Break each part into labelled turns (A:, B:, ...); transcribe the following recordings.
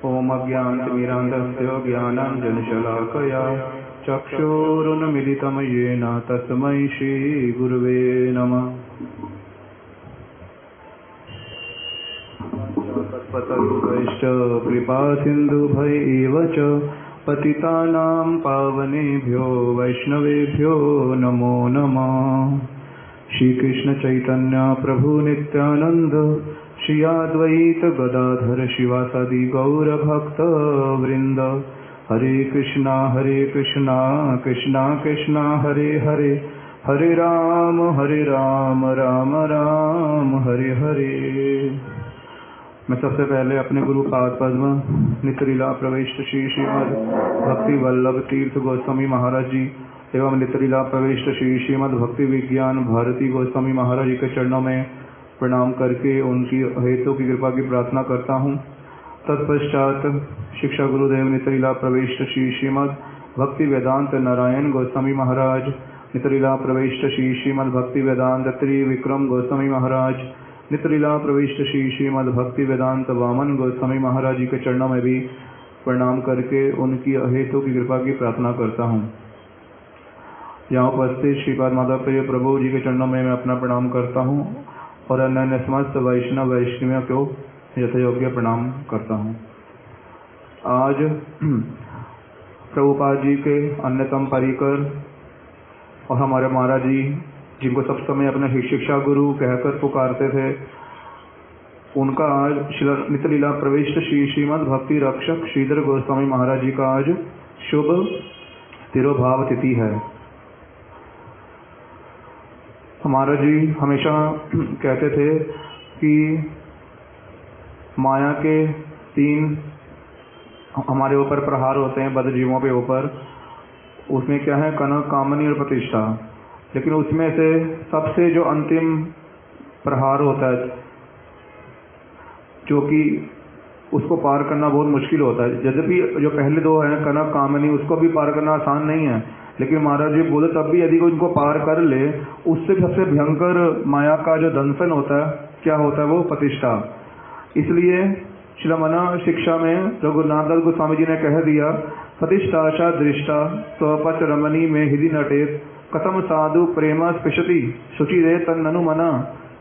A: ओम अज्ञानतिमिरान्धस्य ज्ञानाञ्जनशलाकया चक्षुरुन्मीलितं येन तस्मै श्रीगुरुवे नमः। पतयुगैश्च कृपा सिन्धुभैव च पतितानां पावनेभ्यो वैष्णवेभ्यो नमो नमः। श्री कृष्ण चैतन्य प्रभु नित्यानंद श्री अद्वैत गदाधर शिवासादि गौर भक्त वृंद। हरे कृष्णा कृष्णा कृष्णा हरे हरे, हरे राम राम राम हरे हरे। मैं सबसे पहले अपने गुरु पाद पद्म नित्यलीला प्रविष्ट श्री श्रीमद भक्ति वल्लभ तीर्थ गोस्वामी महाराज जी एवं नित्यलीला प्रविष्ट श्री श्रीमद भक्ति विज्ञान भारती गोस्वामी महाराज जी के चरणों में प्रणाम करके उनकी हेतु की कृपा की प्रार्थना करता हूँ। तत्पश्चात शिक्षा गुरुदेव नित्यलीला प्रविष्ट श्री श्रीमद भक्ति वेदांत नारायण गोस्वामी महाराज, नित्यलीला प्रविष्ट श्री श्रीमद भक्ति वेदांत त्रिविक्रम गोस्वामी महाराज, नित्यलीला प्रविष्ट श्री श्रीमद भक्ति वेदांत वामन गोस्वामी महाराज जी के चरणों में भी प्रणाम करके उनकी अहेतु की कृपा की प्रार्थना करता हूँ। यहाँ उपस्थित श्रीपाद माधव प्रिय प्रभु जी के चरणों में मैं अपना प्रणाम करता हूँ और अन्य समस्त वैष्णव वैष्णवियों को यथायोग्य प्रणाम करता हूँ। आज प्रभुपाद जी के अन्यतम परिकर और हमारे महाराज जी जिनको सब समय अपने शिक्षा गुरु कहकर पुकारते थे, उनका आज नित्यलीला प्रविष्ट श्री श्रीमद भक्ति रक्षक श्रीधर गोस्वामी महाराज जी का आज शुभ तिरोभाव तिथि है। महाराज जी हमेशा कहते थे कि माया के 3 हमारे ऊपर प्रहार होते हैं बद्ध जीवों के ऊपर। उसमें क्या है, कनक, कामनी और प्रतिष्ठा। लेकिन उसमें से सबसे जो अंतिम प्रहार होता है, जो कि उसको पार करना बहुत मुश्किल होता है। यद्यपि जो पहले 2 हैं कनक कामनी, उसको भी पार करना आसान नहीं है, लेकिन महाराज जी बोले तब भी यदि कोई इनको पार कर ले, उससे सबसे भयंकर माया का जो दंशन होता है, क्या होता है, वो प्रतिष्ठा। इसलिए श्रीमना शिक्षा में रघुनाथ दास गोस्वामी जी ने कह दिया, प्रतिष्ठाशा दृष्टा स्वपच रमणी में हृदय नटेत कथम साधु प्रेम स्पृशति शुचिरे तन्ननु मना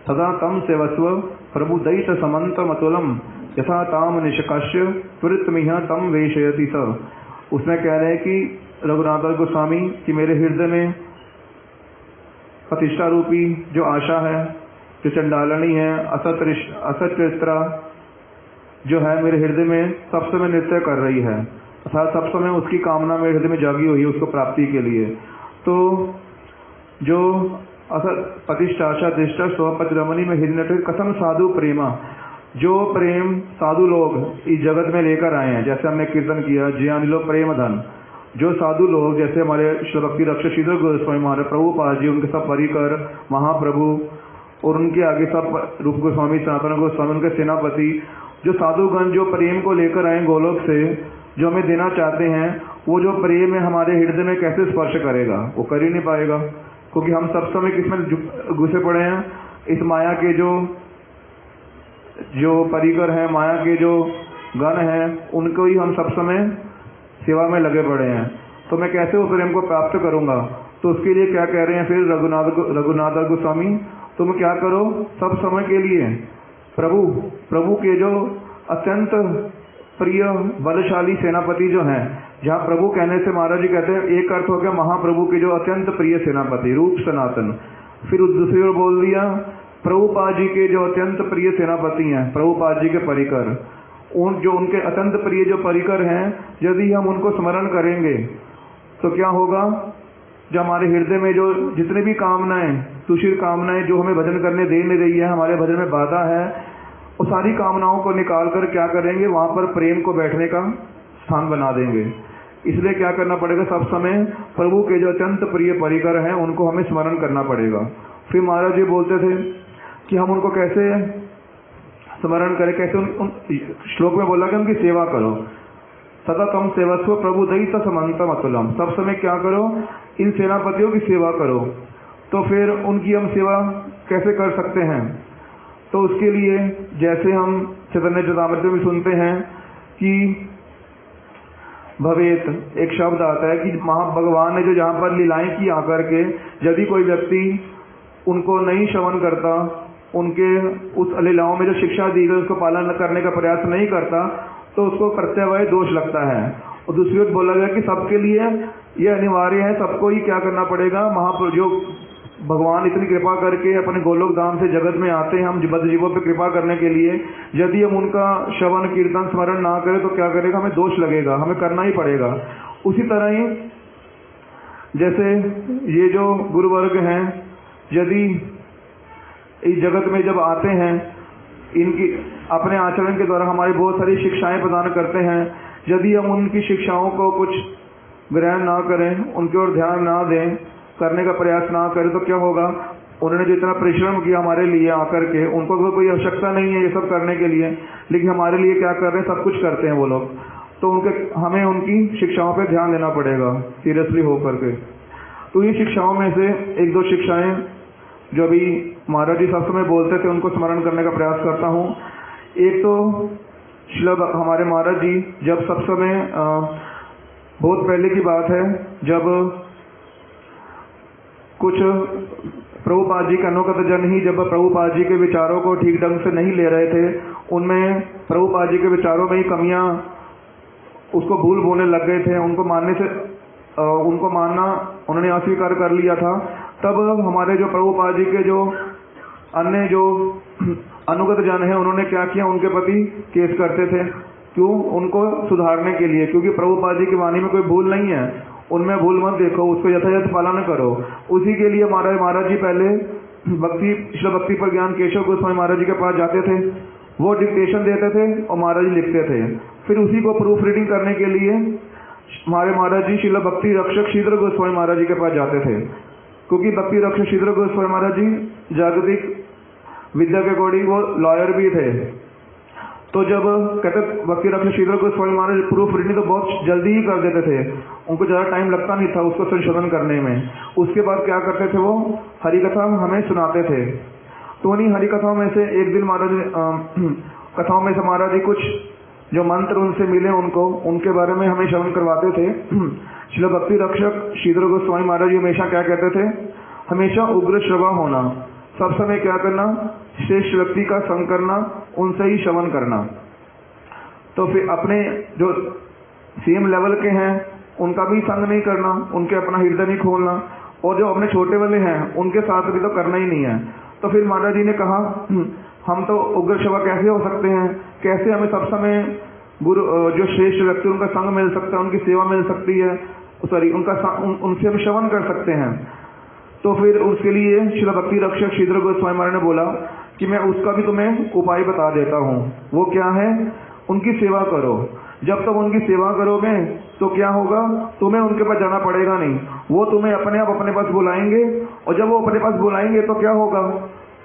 A: सदा तम सेवस्व प्रभु दैत समंत मतुलम यथा ताम निष्काश्य त्वरितमिह तम वेशयति स। उसमें कह रहे हैं कि रघुनाथ गोस्वामी कि मेरे हृदय में प्रतिष्ठा रूपी जो आशा है, जो चंडालनी है, असत्रिस्त्रा जो है मेरे हृदय में सब समय नृत्य कर रही है, अर्थात सब समय उसकी कामना मेरे हृदय में जागी हुई है उसको प्राप्ति के लिए। तो जो प्रतिष्ठाशा दृष्टा स्वपच रमणी में हृदय कथम साधु प्रेमा, जो प्रेम साधु लोग इस जगत में लेकर आए हैं, जैसे हमने कीर्तन किया जियानि लो प्रेम धन, जो साधु लोग जैसे हमारे श्री भक्ति रक्षक श्रीधर गोस्वामी महाराज, प्रभुपाद जी, उनके सब परिकर महाप्रभु और उनके आगे सब रूप गोस्वामी, सनातन गोस्वामी, उनके सेनापति, जो साधुगण जो प्रेम को लेकर आए गोलोक से, जो हमें देना चाहते हैं, वो जो प्रेम है हमारे हृदय में कैसे स्पर्श करेगा, वो कर ही नहीं पाएगा। क्योंकि हम सब समय किसमें घुसे पड़े हैं, इस माया के जो परिकर हैं, माया के जो गण हैं, उनको ही हम सब समय सेवा में लगे पड़े हैं। तो मैं कैसे उस प्रेम को प्राप्त करूंगा? तो उसके लिए क्या कह रहे हैं फिर रघुनाथ गोस्वामी, तुम क्या करो, सब समय के लिए प्रभु के जो अत्यंत प्रिय बलशाली सेनापति जो हैं, जहाँ प्रभु कहने से महाराज जी कहते हैं एक अर्थ हो गया महाप्रभु के जो अत्यंत प्रिय सेनापति रूप सनातन, फिर दूसरी ओर बोल दिया प्रभुपाद जी के जो अत्यंत प्रिय सेनापति हैं, प्रभुपाद जी के परिकर, जो उनके अत्यंत प्रिय जो परिकर हैं, यदि हम उनको स्मरण करेंगे तो क्या होगा, जो हमारे हृदय में जो जितने भी कामनाएं, सुशील कामनाएं जो हमें भजन करने दे नहीं रही है, हमारे भजन में बाधा है, वो सारी कामनाओं को निकाल कर क्या करेंगे, वहां पर प्रेम को बैठने का स्थान बना देंगे। इसलिए क्या करना पड़ेगा, सब समय प्रभु के जो अत्यंत प्रिय परिकर हैं उनको हमें स्मरण करना पड़ेगा। फिर महाराज जी बोलते थे कि हम उनको कैसे स्मरण करें, कैसे श्लोक में बोला कि उनकी सेवा करो, सदा तम सेवस्व प्रभु दैत समंतम अतुलम, सब समय क्या करो, इन सेनापतियों की सेवा करो। तो फिर उनकी हम सेवा कैसे कर सकते हैं? तो उसके लिए जैसे हम चैतन्य चरितामृत में सुनते हैं कि भवेत एक शब्द आता है कि भगवान ने जो जहाँ पर लीलाएं की आकर के, यदि कोई व्यक्ति उनको नहीं श्रवण करता, उनके उस लीलाओं में जो शिक्षा दी गई उसको पालन करने का प्रयास नहीं करता, तो उसको प्रत्यवय दोष लगता है। और दूसरी ओर बोला गया कि सबके लिए ये अनिवार्य है, सबको ही क्या करना पड़ेगा, जो भगवान इतनी कृपा करके अपने गोलोक धाम से जगत में आते हैं हम बद्ध जीवों पे कृपा करने के लिए, यदि हम उनका श्रवण कीर्तन स्मरण ना करें तो क्या करेगा, हमें दोष लगेगा, हमें करना ही पड़ेगा। उसी तरह ही जैसे ये जो गुरुवर्ग हैं, यदि इस जगत में जब आते हैं, इनकी अपने आचरण के द्वारा हमारी बहुत सारी शिक्षाएं प्रदान करते हैं, यदि हम उनकी शिक्षाओं को कुछ ग्रहण ना करें, उनकी ओर ध्यान ना दें, करने का प्रयास ना करें, तो क्या होगा, उन्होंने जो इतना परिश्रम किया हमारे लिए आकर के, उनको तो कोई आवश्यकता नहीं है ये सब करने के लिए, लेकिन हमारे लिए क्या कर रहे हैं, सब कुछ करते हैं वो लोग, तो हमें उनकी शिक्षाओं पे ध्यान देना पड़ेगा सीरियसली होकर के। तो इन शिक्षाओं में से एक दो शिक्षाएं जो अभी महाराज जी सब समय बोलते थे उनको स्मरण करने का प्रयास करता हूँ। एक तो हमारे महाराज जी जब सब समय बहुत पहले की बात है, जब कुछ प्रभुपाद जी के अनुगत जन ही जब प्रभुपाद जी के विचारों को ठीक ढंग से नहीं ले रहे थे, उनमें प्रभुपाद जी के विचारों में ही कमियां उसको भूल बोलने लग गए थे, उनको मानना उन्होंने अस्वीकार कर लिया था। तब हमारे जो प्रभुपाद जी के जो अन्य जो अनुगत जन हैं उन्होंने क्या किया, उनके प्रति केस करते थे, क्यों, उनको सुधारने के लिए, क्योंकि प्रभुपाद जी की वाणी में कोई भूल नहीं है, उनमें भूल मत देखो, उसको यथायथ पालन करो। उसी के लिए महाराज जी पहले श्री भक्ति पर ज्ञान केशव गोस्वामी महाराज जी के पास जाते थे, वो डिक्टेशन देते थे और महाराज जी लिखते थे, फिर उसी को प्रूफ रीडिंग करने के लिए हमारे महाराज जी श्रील भक्ति रक्षक श्रीधर गोस्वामी महाराज जी के पास जाते थे, क्योंकि भक्ति रक्षक श्रीधर गोस्वामी महाराज जी जागतिक विद्या के अकॉर्डिंग वो लॉयर भी थे। तो जब कहते भक्ति रक्षक श्रीधर गोस्वामी महाराज प्रूफ रीडिंग तो बहुत जल्दी ही कर देते थे, उनको ज़्यादा टाइम लगता नहीं था उसको संशोधन करने में। उसके बाद क्या करते थे, वो हरिकथा हमें सुनाते थे। तो उन्हीं हरिकथाओं में से एक दिन महाराज कथाओं में से महाराज जी कुछ जो मंत्र उनसे मिले उनके बारे में हमें श्रवण करवाते थे। श्रील भक्ति रक्षक श्रीधर गोस्वामी महाराज जी हमेशा क्या कहते थे, हमेशा उग्र श्रवा होना, सब समय क्या करना, श्रेष्ठ व्यक्ति का संग करना, उनसे ही श्रवण करना। तो फिर अपने जो सेम लेवल के हैं उनका भी संग नहीं करना, उनके अपना हृदय नहीं खोलना, और जो अपने छोटे वाले हैं उनके साथ भी तो करना ही नहीं है। तो फिर महाराज जी ने कहा, हम तो उग्र श्रवा कैसे हो सकते हैं, कैसे हमें सब समय गुरु जो श्रेष्ठ व्यक्ति उनका संग मिल सकता है, उनकी सेवा मिल सकती है, उनसे हम श्रवण कर सकते हैं। तो फिर उसके लिए श्रील भक्ति रक्षक श्रीधर गोस्वामी महाराज ने बोला कि मैं उसका भी तुम्हें उपाय बता देता हूँ। वो क्या है, उनकी सेवा करो। जब तक उनकी सेवा करोगे तो क्या होगा, तुम्हें उनके पास जाना पड़ेगा नहीं, वो तुम्हें अपने आप अपने पास बुलाएंगे, और जब वो अपने पास बुलाएंगे तो क्या होगा,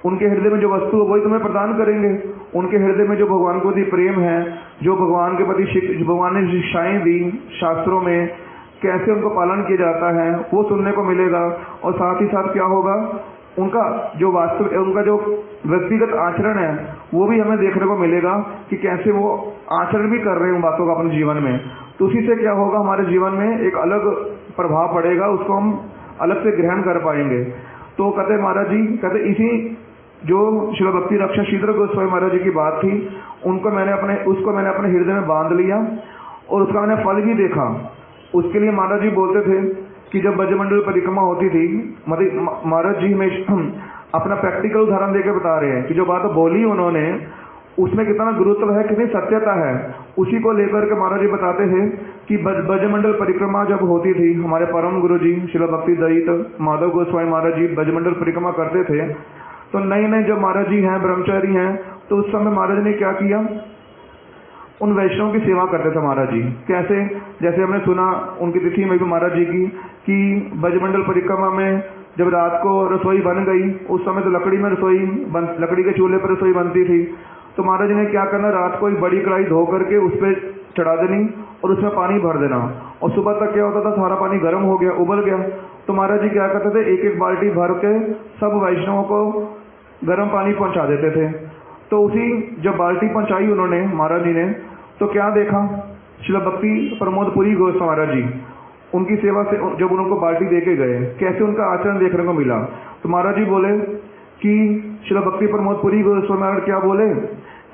A: उनके हृदय में जो वस्तु है वही तुम्हें प्रदान करेंगे। उनके हृदय में जो भगवान को दी प्रेम है, जो भगवान के प्रति भगवान ने शिक्षाएं दी शास्त्रों में, कैसे उनको पालन किया जाता है वो सुनने को मिलेगा। और साथ ही साथ क्या होगा, उनका जो वास्तव उनका जो व्यक्तिगत आचरण है वो भी हमें देखने को मिलेगा कि कैसे वो आचरण भी कर रहे हैं उन बातों का अपने जीवन में। तो उसी से क्या होगा, हमारे जीवन में एक अलग प्रभाव पड़ेगा, उसको हम अलग से ग्रहण कर पाएंगे। तो कहते महाराज जी, कहते इसी जो श्रील भक्ति रक्षक श्रीधर गोस्वामी महाराज जी की बात थी, उसको मैंने अपने हृदय में बांध लिया और उसका मैंने फल भी देखा। उसके लिए महाराज जी बोलते थे कि जब ब्रजमंडल परिक्रमा होती थी, महाराज जी हमें अपना प्रैक्टिकल उदाहरण देकर बता रहे हैं कि जो बात बोली उन्होंने उसमें कितना गुरुत्व है, कितनी सत्यता है। उसी को लेकर के महाराज जी बताते थे कि ब्रजमंडल परिक्रमा जब होती थी, हमारे परम गुरु जी श्रील भक्ति दयित माधव गोस्वामी महाराज जी ब्रजमंडल परिक्रमा करते थे। तो नए जब महाराज जी हैं, ब्रह्मचारी हैं, तो उस समय महाराज ने क्या किया, उन वैष्णव की सेवा करते थे महाराज जी। कैसे, जैसे हमने सुना उनकी तिथि में भी महाराज जी की कि ब्रजमंडल परिक्रमा में जब रात को रसोई बन गई, उस समय तो लकड़ी के चूल्हे पर रसोई बनती थी। तो महाराज जी ने क्या करना, रात को एक बड़ी कढ़ाई धो करके उस पर चढ़ा देनी और उसमें पानी भर देना, और सुबह तक क्या होता था, सारा पानी गर्म हो गया, उबल गया। तो महाराज जी क्या करते थे, एक एक बाल्टी भर के सब वैष्णवों को गर्म पानी पहुंचा देते थे। तो उसी जब बाल्टी पहुंचाई उन्होंने महाराज जी ने, तो क्या देखा, श्रील भक्ति प्रमोद पुरी गोस्वामी महाराज जी उनकी सेवा से जब उनको बाल्टी दे के गए, कैसे उनका आचरण देखने को मिला। तो महाराज जी बोले कि श्रील भक्ति प्रमोद पुरी गोस्वामी महाराज क्या बोले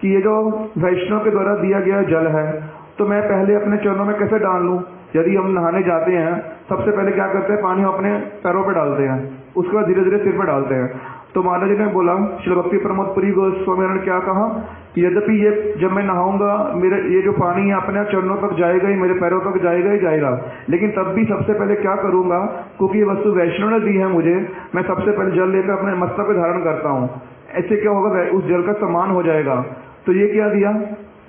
A: कि ये जो वैष्णव के द्वारा दिया गया जल है तो मैं पहले अपने चरणों में कैसे डाल लूं। यदि हम नहाने जाते हैं सबसे पहले क्या करते हैं, पानी हम अपने पैरों पे डालते हैं, उसके बाद धीरे धीरे सिर पे डालते हैं। तो महाराज जी ने बोला, श्री भक्ति प्रमोद पुरी गोस्वामी ने क्या कहा कि यद्यपि ये जब मैं नहाऊंगा मेरे ये जो पानी है अपने चरणों तक जाएगा ही, मेरे पैरों तक जाएगा ही जाएगा, लेकिन तब भी सबसे पहले क्या करूंगा, क्योंकि ये वस्तु वैष्णव ने दी है मुझे, मैं सबसे पहले जल लेकर अपने मस्तक पे धारण करता हूँ। ऐसे क्या होगा, उस जल का सम्मान हो जाएगा। तो ये क्या दिया,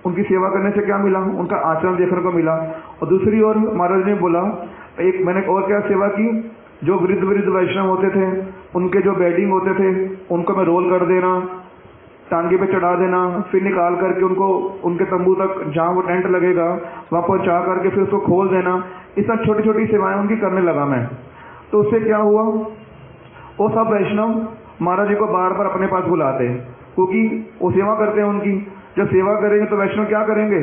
A: उनकी सेवा करने से क्या मिला, उनका आचरण देखने को मिला। और दूसरी ओर महाराज ने बोला, एक मैंने और क्या सेवा की, जो वृद्ध वृद्ध वैष्णव होते थे उनके जो बेडिंग होते थे उनको मैं रोल कर देना, टांगे पे चढ़ा देना, फिर निकाल करके उनको उनके तंबू तक जहाँ वो टेंट लगेगा वहाँ पहुँचा करके फिर उसको खोल देना। इस सब छोटी छोटी सेवाएं उनकी करने लगा मैं। तो उससे क्या हुआ, वो सब वैष्णव महाराज जी को बार बार अपने पास बुलाते हैं, क्योंकि वो सेवा करते हैं उनकी। जब सेवा करेंगे तो वैष्णव क्या करेंगे,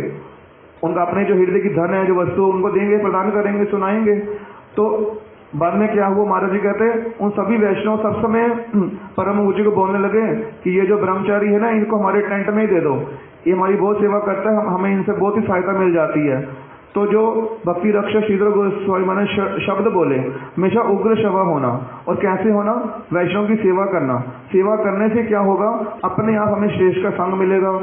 A: उनका अपने जो हृदय की धन है, जो वस्तु उनको देंगे, प्रदान करेंगे, सुनाएंगे। तो बाद में क्या हुआ, महाराज जी कहते हैं उन सभी वैष्णव सब समय परम गुरु जी को बोलने लगे कि ये जो ब्रह्मचारी है ना, इनको हमारे टेंट में ही दे दो, ये हमारी बहुत सेवा करता है, हमें इनसे बहुत ही सहायता मिल जाती है। तो जो भक्ति रक्षक श्रीधर गोस्वामी महाराज शब्द बोले, हमेशा उग्र सेवा होना। और कैसे होना, वैष्णव की सेवा करना। सेवा करने से क्या होगा, अपने आप हमें श्रेष्ठ का संग मिलेगा,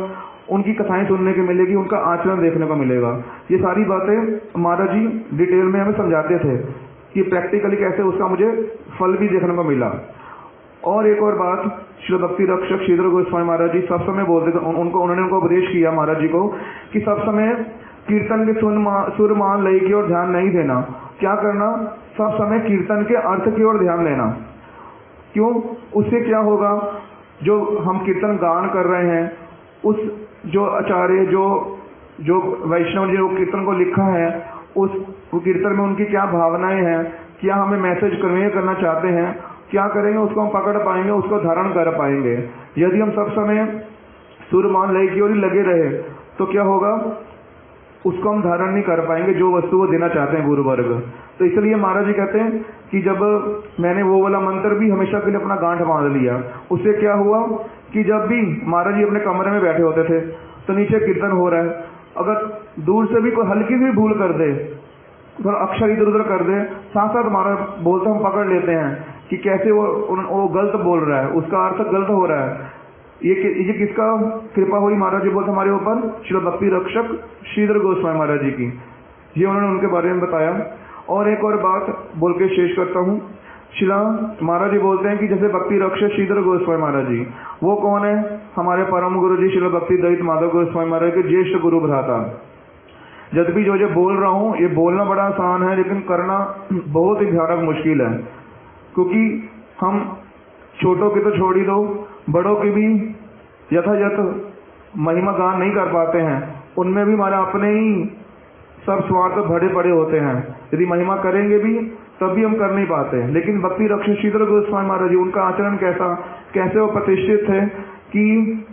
A: उनकी कथाएं सुनने को मिलेगी, उनका आचरण देखने को मिलेगा। ये सारी बातें महाराज जी डिटेल में हमें समझाते थे कि प्रैक्टिकली कैसे उसका मुझे फल भी देखने को मिला। और एक और बात, श्री भक्ति रक्षक श्रीधर गोस्वामी महाराज जी सब समय बोलते थे, उन्होंने उनको उपदेश किया महाराज जी को कि सब समय कीर्तन के सुर मान लय की ओर ध्यान नहीं देना। क्या करना, सब समय कीर्तन के अर्थ की ओर ध्यान देना। क्यों, उससे क्या होगा, जो हम कीर्तन गान कर रहे हैं, उस जो आचार्य जो वैष्णव जी कीर्तन को लिखा है, उस कीर्तन में उनकी क्या भावनाएं हैं, क्या हमें मैसेज कन्वे करना चाहते हैं, क्या करेंगे उसको हम पकड़ पाएंगे, उसको धारण कर पाएंगे। यदि हम सब समय सुर मान लय की ओर ही लगे रहे तो क्या होगा, उसको हम धारण नहीं कर पाएंगे, जो वस्तु वो देना चाहते हैं गुरु वर्ग। तो इसलिए महाराज जी कहते हैं कि जब मैंने वो वाला मंत्र भी हमेशा के लिए अपना गांठ बांध लिया, उससे क्या हुआ कि जब भी महाराज जी अपने कमरे में बैठे होते थे तो नीचे कीर्तन हो रहा है, अगर दूर से भी कोई हल्की भी भूल कर दे, थोड़ा अक्षर इधर उधर कर दे, साथ साथ महाराज बोलते हम पकड़ लेते हैं कि कैसे वो गलत बोल रहा है, उसका अर्थ गलत हो रहा है। ये किसका कृपा हुई, महाराज जी बोलते हमारे ऊपर, श्री भक्ति रक्षक श्रीधर गोस्वामी महाराज जी की। ये उन्होंने उनके बारे में बताया। और एक और बात बोल के शेष करता हूँ। शिला महाराज जी बोलते हैं कि जैसे भक्ति रक्षक श्रीधर गोस्वामी महाराज जी, वो कौन है, हमारे परम गुरु जी श्री भक्ति दत्त माधव गोस्वामी महाराज के ज्येष्ठ गुरु भ्राता। जब भी जो बोल रहा हूँ, ये बोलना बड़ा आसान है, लेकिन करना बहुत ही भयानक मुश्किल है। क्योंकि हम छोटों की तो छोड़ ही दो, बड़ों की भी यथायथ महिमा गान नहीं कर पाते हैं, उनमें भी हमारे अपने ही सब स्वार्थ भरे पड़े होते हैं। यदि महिमा करेंगे भी तब भी हम कर नहीं पाते। लेकिन भक्ति रक्षक श्रीधर गोस्वामी महाराज जी, उनका आचरण कैसे वो प्रतिष्ठित थे कि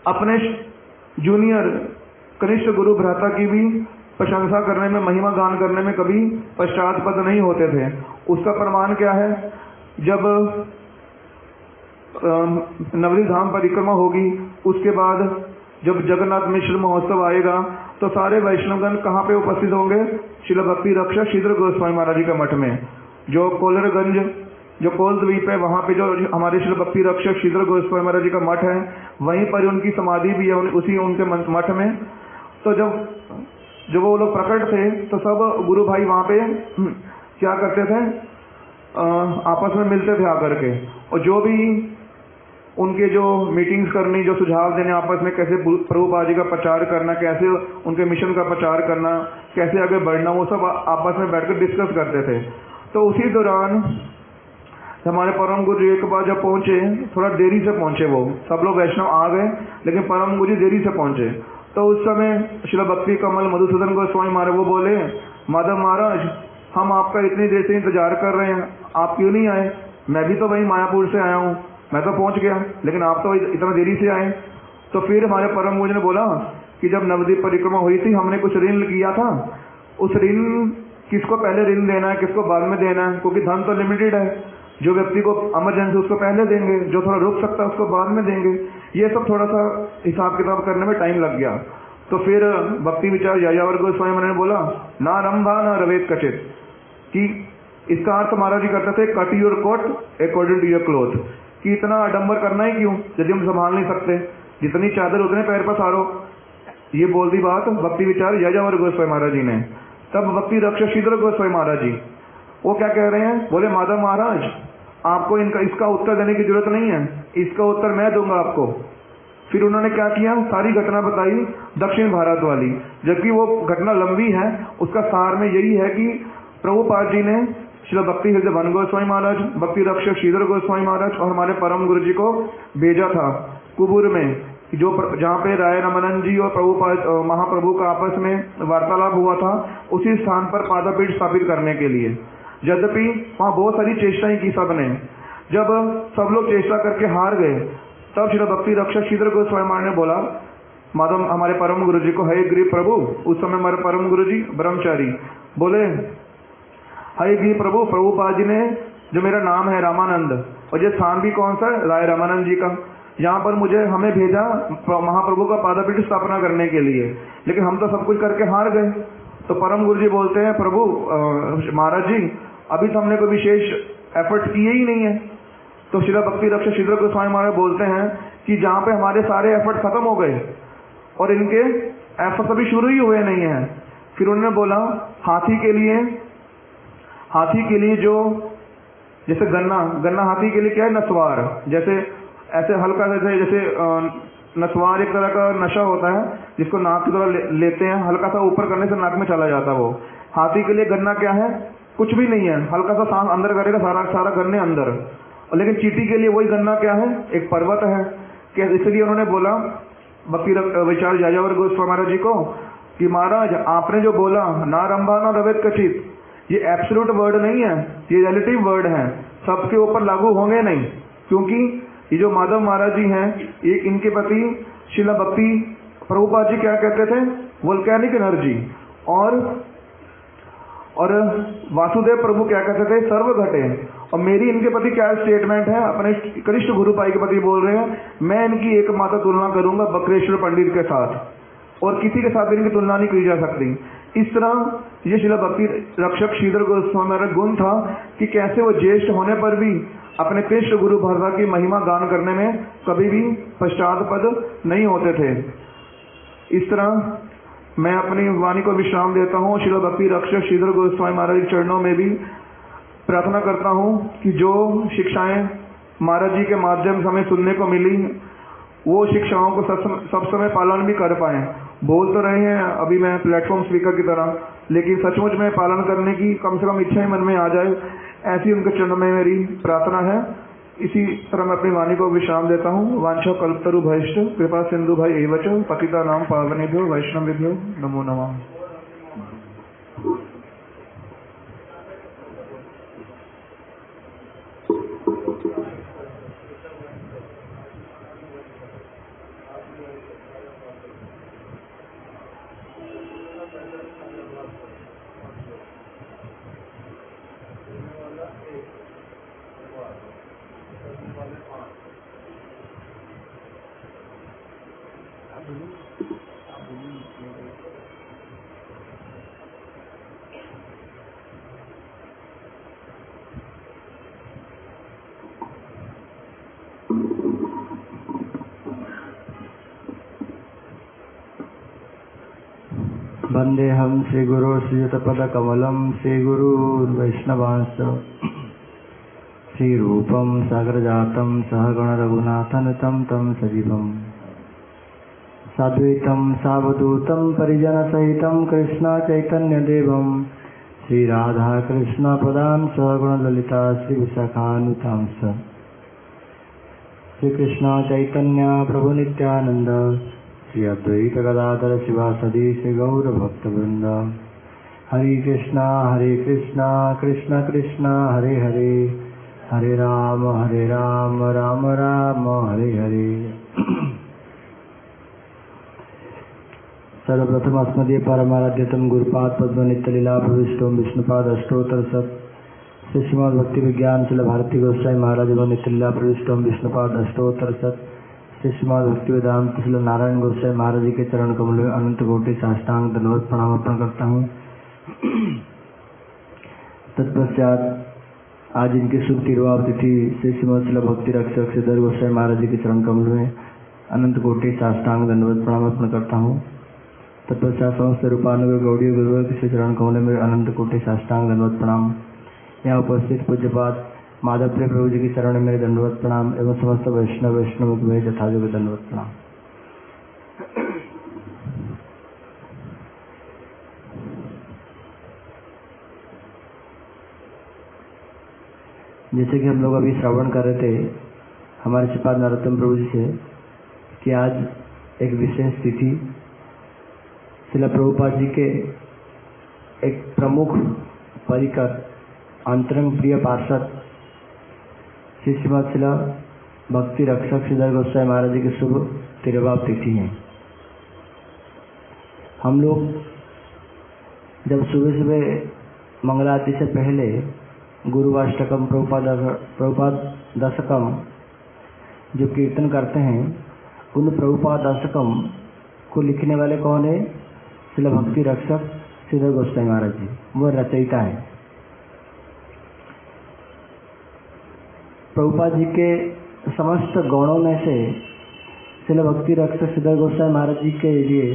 A: अपने जूनियर कनिष्ठ गुरु भ्राता की भी प्रशंसा करने में, महिमा गान करने में कभी पश्चातपद नहीं होते थे। उसका प्रमाण क्या है, जब नवरी धाम परिक्रमा होगी, उसके बाद जब जगन्नाथ मिश्र महोत्सव आएगा तो सारे वैष्णवगण कहाँ पे उपस्थित होंगे, श्रील भक्ति रक्षक श्रीधर गोस्वामी महाराज जी के मठ में। जो कोलरगंज, जो कोल द्वीप है, वहाँ पे जो हमारे श्रील भक्ति रक्षक श्रीधर गोस्वामी महाराज जी का मठ है, वहीं पर उनकी समाधि भी है, उसी उनके मठ में। तो जब वो लोग प्रकट थे तो सब गुरु भाई वहाँ पे क्या करते थे, आपस में मिलते थे आकर के, और जो भी उनके जो मीटिंग्स करनी, जो सुझाव देने आपस में, कैसे प्रभुपाद जी का प्रचार करना, कैसे उनके मिशन का प्रचार करना, कैसे आगे बढ़ना, वो सब आपस में बैठकर डिस्कस करते थे। तो उसी दौरान हमारे परम गुरु जी एक बार जब पहुंचे, थोड़ा देरी से पहुंचे, वो सब लोग वैष्णव आ गए लेकिन परम गुरु जी देरी से पहुंचे। तो उस समय श्री भक्ति कमल मधुसूदन गोस्वामी महाराज वो बोले, माधव महाराज हम आपका इतनी देर से इंतजार कर रहे हैं, आप क्यों नहीं आए? मैं भी तो वही मायापुर से आया हूँ, मैं तो पहुंच गया, लेकिन आप तो इतना देरी से आए। तो फिर हमारे परम गुरु ने बोला कि जब नवद्वीप परिक्रमा हुई थी हमने कुछ ऋण किया था, उस ऋण किसको पहले ऋण देना है, किसको बाद में देना है, क्योंकि धन तो लिमिटेड है। जो व्यक्ति को इमरजेंसी उसको पहले देंगे, जो थोड़ा रुक सकता है उसको बाद में देंगे। ये सब थोड़ा सा हिसाब किताब करने में टाइम लग गया। तो फिर भक्ति विचार यायावर गोस्वामी महाराज ने बोला, ना रंभा ना रवेद कचित, कि इसका अर्थ महाराज जी करते थे, cut your coat according to your cloth, कि इतना आडंबर करना ही क्यों यदि हम संभाल नहीं सकते, जितनी चादर उतने पैर पसारो। ये बोल दी बात भक्ति विचार यायावर गोस्वामी महाराज जी ने। तब भक्ति रक्षक श्रीधर गोस्वामी महाराज जी वो क्या कह रहे हैं, बोले माधव महाराज आपको इसका उत्तर देने की जरूरत नहीं है, इसका उत्तर मैं दूंगा आपको। फिर उन्होंने क्या किया, सारी घटना बताई दक्षिण भारत वाली, जबकि वो घटना लंबी है। उसका सार में यही है कि प्रभुपाद जी ने श्री भक्ति हृदय भन गोस्वामी महाराज, भक्ति रक्षक श्रीधर गोस्वामी महाराज और हमारे परम गुरु जी को भेजा था कुबूर में, जो जहाँ पे राय रमानंद जी और प्रभुपाद महाप्रभु का आपस में वार्तालाप हुआ था, उसी स्थान पर पादपीठ स्थापित करने के लिए। यद्यपि वहाँ बहुत सारी चेष्टाएं की सबने। जब सब लोग चेष्टा करके हार गए, तब श्री भक्ति रक्षक श्रीधर गोस्वामी महाराज ने बोला माधव हमारे परम गुरु जी को, हे गिरि प्रभु, उस समय हमारे परम गुरु जी ब्रह्मचारी बोले, हे गिरि प्रभु, प्रभुपाद जी ने जो मेरा नाम है रामानंद, और ये स्थान भी कौन सा है, राय रामानंद जी का, यहाँ पर हमें भेजा महाप्रभु का पादपीठ स्थापना करने के लिए, लेकिन हम तो सब कुछ करके हार गए। तो परम गुरु जी बोलते हैं, प्रभु महाराज जी अभी तो हमने कोई विशेष एफर्ट किए ही नहीं है। तो श्री भक्ति रक्षक श्रीधर गोस्वामी महाराज बोलते हैं कि जहाँ पे हमारे सारे एफर्ट खत्म हो गए और इनके एफर्ट अभी शुरू ही हुए नहीं है। फिर उन्होंने बोला हाथी के लिए जो जैसे गन्ना हाथी के लिए क्या है, नस्वार, जैसे ऐसे हल्का जैसे नस्वार एक तरह का नशा होता है जिसको नाक की तरह लेते हैं, हल्का सा ऊपर करने से नाक में चला जाता है वो। हाथी के लिए गन्ना क्या है, कुछ भी नहीं है, हल्का सा सांस अंदर करेगा सारा गन्ने अंदर। लेकिन चींटी के लिए वही गन्ना क्या है, एक पर्वत है। इसलिए उन्होंने बोला भक्ति विचार यायावर गोस्वामी महाराज जी को कि महाराज आपने जो बोला ना रंभा ना रवेद कचित, ये एब्सोल्यूट वर्ड नहीं है, ये रिलेटिव वर्ड है, सबके ऊपर लागू होंगे नहीं। क्योंकि ये जो माधव महाराज जी हैं, एक इनके पति शिला भक्ति प्रभुपाद जी क्या कहते थे, वोल्केनिक एनर्जी, और वासुदेव प्रभु क्या कहते थे, सर्व घटे। और मेरी इनके प्रति क्या स्टेटमेंट है, अपने कनिष्ठ गुरुपाई के प्रति बोल रहे हैं, मैं इनकी एकमात्र तुलना करूंगा बकरेश्वर पंडित के साथ, और किसी के साथ इनकी तुलना नहीं की जा सकती। इस तरह ये शिला भक्ति रक्षक श्रीधर गोस्वामी महाराज गुण था कि कैसे वो ज्येष्ठ होने पर भी अपने कृष्ण गुरु भरता की महिमा गान करने में कभी भी पश्चातपद नहीं होते थे। इस तरह मैं अपनी वाणी को विश्राम देता हूँ। शिला भक्ति रक्षक श्रीधर गोस्वामी महाराज के चरणों में भी प्रार्थना करता हूँ कि जो शिक्षाएं महाराज जी के माध्यम से हमें सुनने को मिली, वो शिक्षाओं को सब समय पालन भी कर पाए। बोल तो रहे हैं अभी मैं प्लेटफॉर्म स्पीकर की तरह, लेकिन सचमुच में पालन करने की कम से कम इच्छा मन में आ जाए, ऐसी उनके चरणों में मेरी प्रार्थना है। इसी तरह मैं अपनी वाणी को विश्राम देता हूँ। वांछा कल्पतरु भयष्ट कृपा सिंधु भाई एवच पतिता नाम पावनेभ्यो वैष्णवेभ्यो नमो नमः।
B: वंदेहम श्रीगुरो श्रीयुतपदकमलं श्रीगुरुर्वैष्णवांश्च श्रीरूपं सागरजातं सहगणरघुनाथनुतं तं सजीवं साद्वैतं सावधूतं परिजनसहितं कृष्णचैतन्यदेवं श्रीराधाकृष्णपदां सहगणललिता श्रीविशाखानुतांश्च श्रीकृष्णचैतन्य प्रभुनित्यानन्द श्री अद्वैत गदाधर शिवासदि श्री गौर भक्तवृंद। हरे कृष्णा कृष्ण कृष्ण हरे हरे, हरे राम राम राम हरे हरे। सर्वप्रथम अस्मदीय परमाराध्यतम गुरुपाद पद्म नित्यलीला प्रविष्टोम विष्णुपाद अष्टोत्तर सत श्री श्रीमद् भक्ति विज्ञान शिला भारती गोस्वामी महाराज एवं नित्यलीला प्रविष्टोम विष्णुपाद अष्टोत्तर सत श्री श्रीमद् भक्ति वेदांत शिला नारायण गोस्वामी महाराज जी के चरण कमलों में अनंत कोटि साष्टांग दंडवत प्रणाम अर्पण करता हूँ। तत्पश्चात आज इनकी शुभ तिरुवाव तिथि श्री श्रीमद् शिला भक्ति रक्षक श्रीधर गोस्वामी महाराज जी के चरण कमलों में अनंत कोटि साष्टांग दंडवत प्रणाम अर्पण करता हूँ। तत्पश्चात समस्त रूपानुग गौड़ी गुरु के चरण कमल में अनंत कोटि साष्टांग दंडवत प्रणाम। यहाँ उपस्थित पूज्यपाद माधव प्रिय प्रभु जी की चरण में मेरे दंडवत प्रणाम एवं समस्त वैष्णव में यथायोग्य दंडवत प्रणाम। जैसे कि हम लोग अभी श्रवण कर रहे थे हमारे श्रीपाद नरोत्तम प्रभु जी से कि आज एक विशेष तिथि शिला प्रभुपाद जी के एक प्रमुख परिकर अंतरंग प्रिय पार्षद श्री श्रीमद् शिला भक्ति रक्षक श्रीधर गोस्वामी महाराज जी की शुभ तिरुवाव तिथि है। हम लोग जब सुबह सुबह मंगलारती से पहले गुरुवाष्टकम प्रभुपाद दशकम जो कीर्तन करते हैं उन प्रभुपाद दशकम को लिखने वाले कौन है? शिला भक्ति रक्षक श्रीधर गोस्वामी महाराज जी, वो रचयिता है। प्रभुपाद जी के समस्त गौणों में से शिला भक्ति रक्षक श्रीधर गोस्वामी महाराज जी के लिए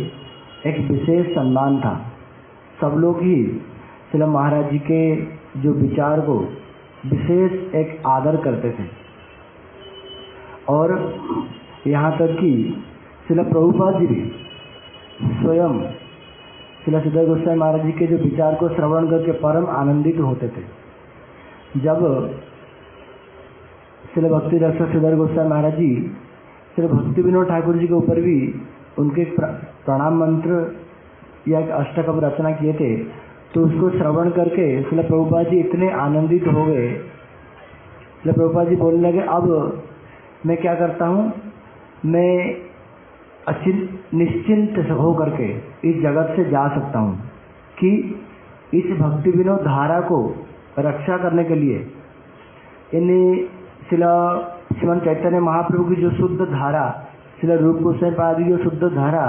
B: एक विशेष सम्मान था। सब लोग ही शिला महाराज जी के जो विचार को विशेष एक आदर करते थे और यहाँ तक कि शिला प्रभुपाद जी भी स्वयं शिला श्रीधर गोस्वामी महाराज जी के जो विचार को श्रवण करके परम आनंदित होते थे। जब शिला भक्ति रक्षक श्रीधर गोस्वामी महाराज जी शिला भक्ति विनोद ठाकुर जी के ऊपर भी उनके प्रणाम मंत्र या एक अष्टकम रचना किए थे, तो उसको श्रवण करके शिला प्रभुपाद जी इतने आनंदित हो गए। शिला प्रभुपाद जी बोलने लगे, अब मैं क्या करता हूँ, मैं निश्चिंत हो करके इस जगत से जा सकता हूँ कि इस भक्ति विनोद धारा को रक्षा करने के लिए इन्हें शिला श्रीमन चैतन्य महाप्रभु की जो शुद्ध धारा, शिला रूप गोस्वामी पाद की जो शुद्ध धारा,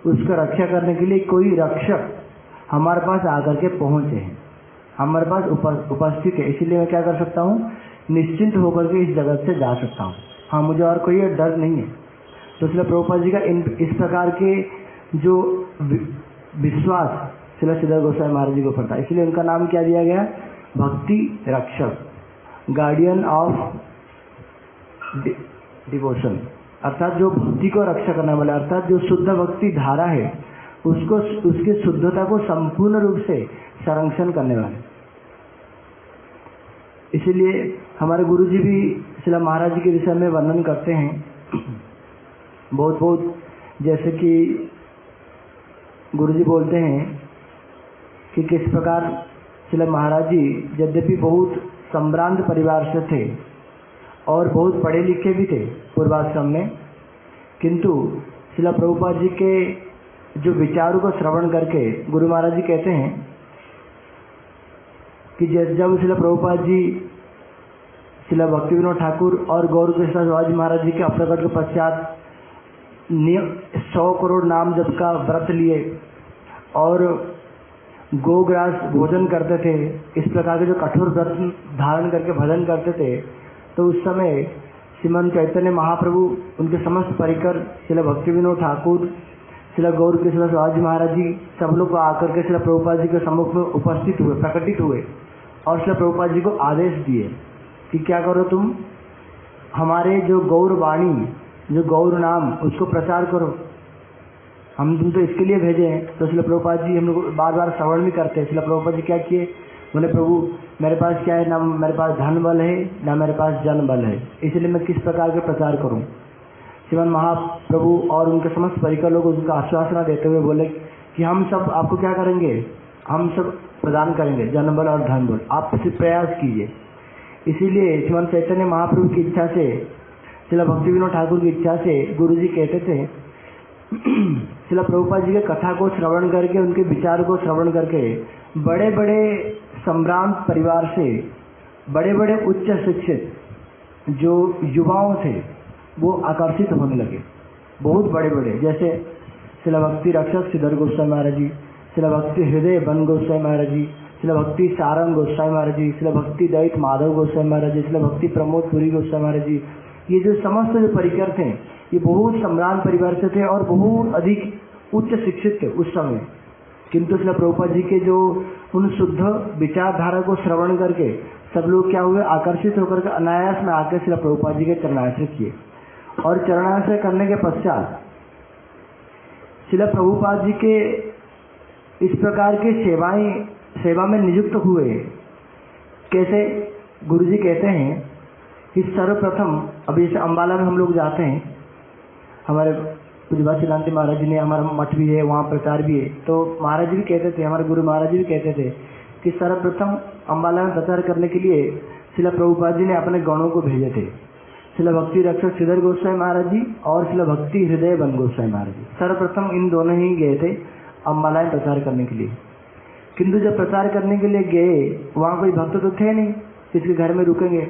B: उसका रक्षा करने के लिए कोई रक्षक हमारे पास आकर के पहुँचे हैं, हमारे पास उपस्थित है। इसीलिए मैं क्या कर सकता हूँ, निश्चिंत होकर के इस जगत से जा सकता हूँ। हाँ, मुझे और कोई डर नहीं है। तो शिला प्रभुपाद जी का इस प्रकार के जो विश्वास शिला श्रीधर गोस्वामी महाराज जी को ऊपर था, इसलिए उनका नाम क्या दिया गया? भक्ति रक्षक, गार्डियन ऑफ डिवोशन, अर्थात जो भक्ति को रक्षा करने वाला, अर्थात जो शुद्ध भक्ति धारा है उसको, उसकी शुद्धता को संपूर्ण रूप से संरक्षण करने वाले। इसीलिए हमारे गुरु जी भी शिला महाराज जी के विषय में वर्णन करते हैं बहुत, जैसे कि गुरु जी बोलते हैं कि किस प्रकार शिला महाराज जी यद्यपि बहुत संभ्रांत परिवार से थे और बहुत पढ़े लिखे भी थे पूर्वाश्रम में, किंतु शिला प्रभुपाद जी के जो विचारों को श्रवण करके गुरु महाराज जी कहते हैं कि जब शिला प्रभुपाद जी शिला भक्ति विनोद ठाकुर और गौर कृष्ण शिवाजी महाराज जी के अपप्रकट के पश्चात 100 करोड़ नाम जप का व्रत लिए और गोग्रास भोजन करते थे, इस प्रकार के जो कठोर व्रत धारण करके भजन करते थे, तो उस समय श्रीमन चैतन्य महाप्रभु, उनके समस्त परिकर शिला भक्ति विनोद ठाकुर, शिला गौर कृष्ण शिवाजी महाराज जी, सब लोग आकर के शिला प्रभुपाद जी के सम्मुख में उपस्थित हुए, प्रकटित हुए और शिला प्रभुपाद जी को आदेश दिए कि क्या करो, तुम हमारे जो गौर वाणी, जो गौर नाम, उसको प्रचार करो, हम तुम तो इसके लिए भेजे हैं। तो शिला प्रभुपाद जी हम लोग बार बार श्रवण भी करते हैं। शिला प्रभुपाद जी क्या किए, बोले प्रभु मेरे पास क्या है, ना मेरे पास धन बल है ना मेरे पास जन बल है, इसलिए मैं किस प्रकार के प्रचार करूं। श्रीमन महाप्रभु और उनके समस्त परिकर लोग उनका आश्वासन देते हुए बोले कि हम सब आपको क्या करेंगे, हम सब प्रदान करेंगे जन बल और धन बल, आप सिर्फ प्रयास कीजिए। इसीलिए श्रीमन चैतन्य महाप्रभु की इच्छा से, शिला भक्ति विनोद ठाकुर की इच्छा से गुरु जी कहते थे शिला प्रभुपाद जी के कथा को श्रवण करके, उनके विचार को श्रवण करके बड़े बड़े सम्भ्रांत परिवार से बड़े बड़े उच्च शिक्षित जो युवाओं थे वो आकर्षित होने लगे, बहुत बड़े बड़े, जैसे शिला भक्ति रक्षक श्रीधर गोस्वामी महाराज जी, शिला भक्ति हृदय बन गोस्वामी महाराज जी, शिला भक्ति सारंग गोस्वामी महाराज जी, शिला भक्ति दैत माधव गोस्वामी महाराज जी, शिला भक्ति प्रमोद पुरी गोस्वामी महाराज जी, ये जो समस्त जो परिकर थे ये बहुत सम्भ्रांत परिवार से थे और बहुत अधिक उच्च शिक्षित थे उस समय। किंतु शिला प्रभुपाद जी के जो उन शुद्ध विचारधारा को श्रवण करके सब लोग क्या हुए, आकर्षित होकर के अनायास में आकर शिला प्रभुपाद जी के चरणाश्रय किए। और चरणाश्रय करने के पश्चात शिला प्रभुपाद जी के इस प्रकार के सेवा में नियुक्त हुए। कैसे? गुरु जी कहते हैं कि सर्वप्रथम, अभी जैसे अम्बाला में हम लोग जाते हैं, हमारे पूज्य शिलांति महाराज जी ने, हमारा मठ भी है, वहाँ प्रचार भी है, तो महाराज जी भी कहते थे, हमारे गुरु महाराज जी भी कहते थे कि सर्वप्रथम अम्बाला में प्रचार करने के लिए शिला प्रभुपाद जी ने अपने गणों को भेजे थे, शिला भक्ति रक्षक श्रीधर गोस्वामी महाराज जी और शिला भक्ति हृदय बन गोस्वामी महाराज जी। सर्वप्रथम इन दोनों ही गए थे अम्बाला में प्रचार करने के लिए। किंतु जब प्रचार करने के लिए गए वहाँ कोई भक्त तो थे नहीं, किसके घर में रुकेंगे।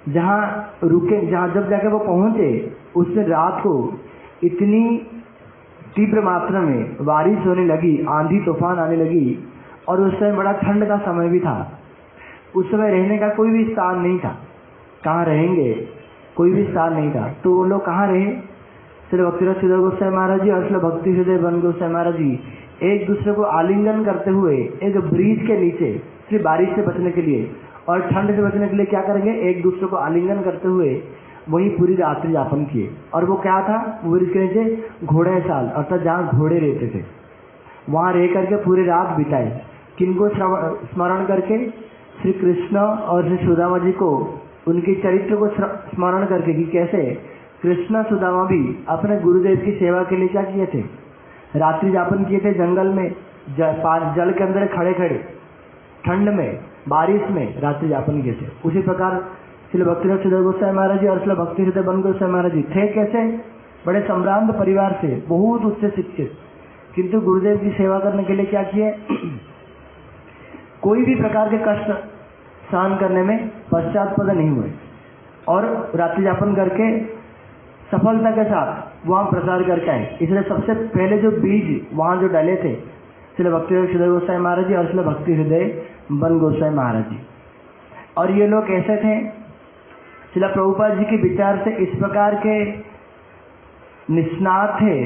B: जहाँ जब जाके वो पहुँचे उस दिन रात को इतनी तीव्र मात्रा में बारिश होने लगी, आंधी तूफान आने लगी और उस समय बड़ा ठंड का समय भी था। उस समय रहने का कोई भी स्थान नहीं था, कहाँ रहेंगे, कोई भी स्थान नहीं था। तो वो लोग कहाँ रहे? श्री भक्ति श्रीधर गोस्वामी महाराज जी और श्री भक्ति हृदय बन गोस्वामी महाराज जी एक दूसरे को आलिंगन करते हुए एक ब्रिज के नीचे, सिर्फ बारिश से बचने के लिए और ठंड से बचने के लिए क्या करेंगे, एक दूसरे को आलिंगन करते हुए वहीं पूरी रात्रि यापन किए। और वो क्या था, वो ब्रिज के नीचे घोड़े साल, अर्थात जहाँ घोड़े रहते थे वहाँ रह करके पूरी रात बिताए। किनको स्मरण करके? श्री कृष्ण और श्री सुदामा जी को, उनके चरित्र को स्मरण करके कि कैसे कृष्ण सुदामा भी अपने गुरुदेव की सेवा के लिए क्या किए थे, रात्रि यापन किए थे जंगल में, जल के अंदर खड़े खड़े ठंड में बारिश में रात्रि यापन किए थे। उसी प्रकार श्री भक्ति श्रीधर गोस्वामी महाराज जी और श्री भक्ति हृदय बन गोस्वामी महाराज जी थे कैसे, बड़े सम्भ्रांत परिवार से, बहुत उच्च शिक्षित, किंतु गुरुदेव की सेवा करने के लिए क्या किए, कोई भी प्रकार के कष्ट सहन करने में पश्चात्पद नहीं हुए और रात्रि यापन करके सफलता के साथ वहाँ प्रचार करके आए। इसलिए सबसे पहले जो बीज वहाँ जो डाले थे श्री भक्ति श्रीधर गोस्वामी महाराज जी और श्री भक्ति हृदय बन गोस्वामी महाराज जी। और ये लोग कैसे थे? श्रीला प्रभुपाद जी के विचार से इस प्रकार के निष्णात थे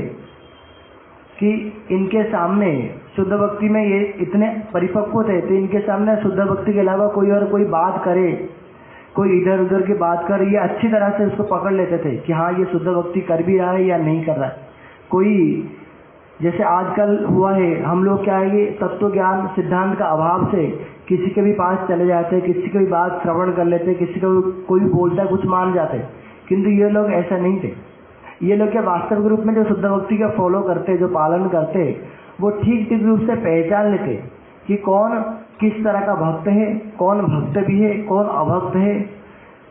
B: कि इनके सामने शुद्ध भक्ति में ये इतने परिपक्व थे, तो इनके सामने शुद्ध भक्ति के अलावा कोई और कोई बात करे, कोई इधर उधर की बात करे, ये अच्छी तरह से उसको पकड़ लेते थे कि हाँ ये शुद्ध भक्ति कर भी रहा है या नहीं कर रहा है। कोई जैसे आजकल हुआ है, हम लोग क्या है कि तत्व ज्ञान सिद्धांत का अभाव से किसी के भी पास चले जाते, किसी की भी बात श्रवण कर लेते, किसी को कोई बोलता है कुछ मान जाते, किंतु ये लोग ऐसा नहीं थे। ये लोग क्या वास्तविक रूप में जो शुद्ध भक्ति का फॉलो करते, जो पालन करते, वो ठीक ठीक रूप से पहचान लेते कि कौन किस तरह का भक्त है, कौन भक्त भी है, कौन अभक्त है,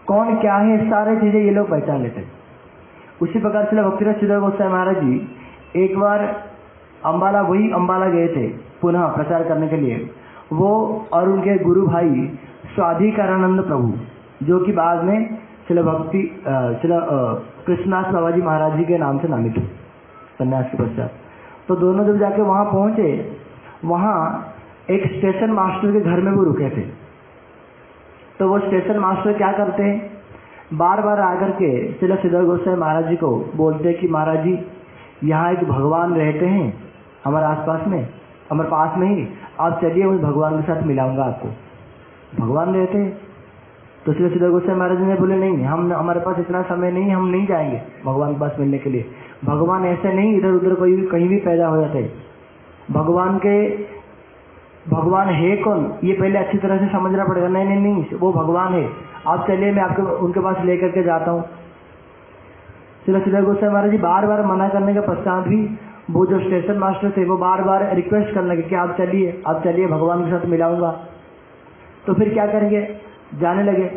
B: कौन क्या है, सारे चीजें ये लोग पहचान लेते। उसी प्रकार से भक्ति श्रीधर गोस्वामी महाराज जी एक बार वही अम्बाला गए थे पुनः प्रचार करने के लिए, वो और उनके गुरु भाई स्वाधिकारानंद प्रभु, जो कि बाद में श्री भक्ति श्री कृष्णदास बाबा जी महाराज जी के नाम से नामित हुए संन्यास के पश्चात। तो दोनों जब जाके वहाँ पहुँचे, वहाँ एक स्टेशन मास्टर के घर में वो रुके थे। तो वो स्टेशन मास्टर क्या करते हैं, बार बार आकर के श्री श्रीधर गोस्वामी महाराज जी को बोलते हैं कि महाराज जी यहाँ एक भगवान रहते हैं हमारे आसपास में, हमारे पास में ही, आप चलिए उस भगवान के साथ मिलाऊंगा आपको। भगवान रहते हैं। तो श्री श्रीधर गोस्वामी महाराज जी ने बोले नहीं, हमारे पास इतना समय नहीं, हम नहीं जाएंगे भगवान के पास मिलने के लिए। भगवान ऐसे नहीं इधर उधर कोई कहीं भी पैदा हो जाते। भगवान है कौन, ये पहले अच्छी तरह से समझना पड़ेगा। नहीं नहीं नहीं, वो भगवान है, आप चलिए मैं आपके उनके पास लेकर के जाता हूँ। श्री श्रीधर गोस्वामी महाराज जी बार बार मना करने के पश्चात भी वो जो स्टेशन मास्टर थे वो बार बार रिक्वेस्ट करने लगे कि आप चलिए भगवान के साथ मिलाऊंगा। तो फिर क्या करेंगे, जाने लगे।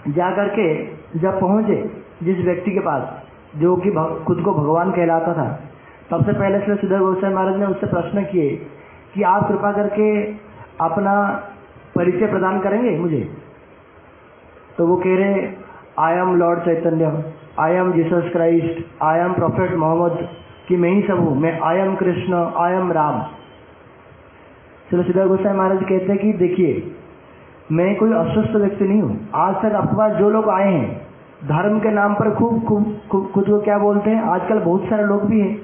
B: जा करके जब पहुँचे जिस व्यक्ति के पास, जो कि खुद को भगवान कहलाता था। सबसे पहले श्री श्रीधर गोस्वामी महाराज ने उससे प्रश्न किए कि आप कृपा करके अपना परिचय प्रदान करेंगे मुझे। तो वो कह रहे, I am Lord Chaitanya, I am Jesus Christ, I am prophet Muhammad, कि मैं ही सब हूँ, मैं I am Krishna, I am Ram. Shri Shridhar Goswami Maharaj कहते हैं कि देखिए, मैं कोई अस्वस्थ व्यक्ति नहीं हूँ। आज तक आपके पास जो लोग आए हैं धर्म के नाम पर खूब खुद को क्या बोलते हैं, आजकल बहुत सारे लोग भी हैं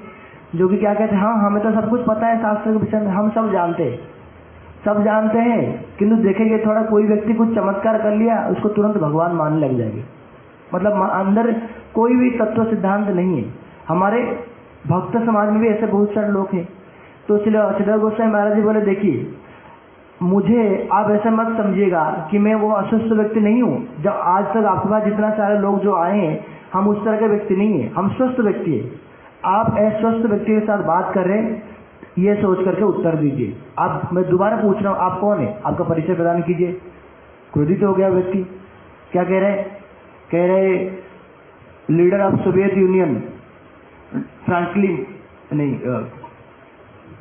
B: जो कि क्या कहते हैं, हाँ हमें तो सब कुछ पता है शास्त्र के विषय में, हम सब जानते हैं, किंतु देखेंगे थोड़ा कोई व्यक्ति कुछ चमत्कार कर लिया, उसको तुरंत भगवान मानने लग जाएंगे। मतलब अंदर कोई भी तत्व सिद्धांत नहीं है। हमारे भक्त समाज में भी ऐसे बहुत सारे लोग हैं। तो श्रीधर गोस्वामी महाराज जी बोले, देखिए मुझे आप ऐसा मत समझिएगा कि मैं वो अस्वस्थ व्यक्ति नहीं हूँ। जब आज तक आपके पास जितना सारे लोग जो आए हैं, हम उस तरह के व्यक्ति नहीं है, हम स्वस्थ व्यक्ति है। आप अस्वस्थ व्यक्ति के साथ बात कर रहे हैं, ये सोच करके उत्तर दीजिए। आप, मैं दोबारा पूछ रहा हूँ, आप कौन है, आपका परिचय प्रदान कीजिए। क्रोधित हो गया व्यक्ति, क्या कह रहे leader of Soviet union Franklin, नहीं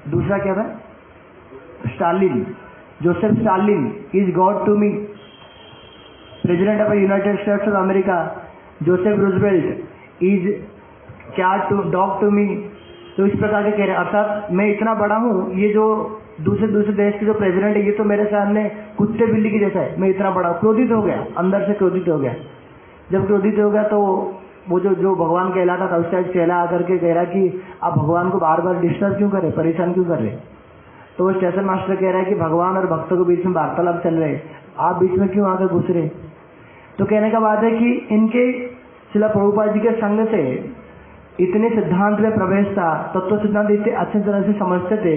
B: दूसरा क्या था, Stalin, Joseph Stalin is god to me. President of United States of America Joseph Roosevelt is क्या टू डॉग टू मी। तो इस प्रकार के कह रहे हैं, अर्थात मैं इतना बड़ा हूँ, ये जो दूसरे देश के जो प्रेसिडेंट है ये तो मेरे सामने कुत्ते बिल्ली की जैसा है, मैं इतना बड़ा हूँ। क्रोधित हो गया, अंदर से क्रोधित हो गया। जब क्रोधित हो गया तो वो जो भगवान कहलाता था उसका एक चेला आकर के कह रहा कि आप भगवान को बार बार डिस्टर्ब क्यों कर रहे, परेशान क्यों कर रहे। तो वो स्टेशन मास्टर कह रहा है कि भगवान और भक्तों के बीच में वार्तालाप चल रहे, आप बीच में क्यों आकर घुस रहे। तो कहने का बात है कि इनके श्रील प्रभुपाद जी के संग से इतने सिद्धांत में प्रवेश था, तत्व सिद्धांत इतने अच्छी तरह से समझते थे,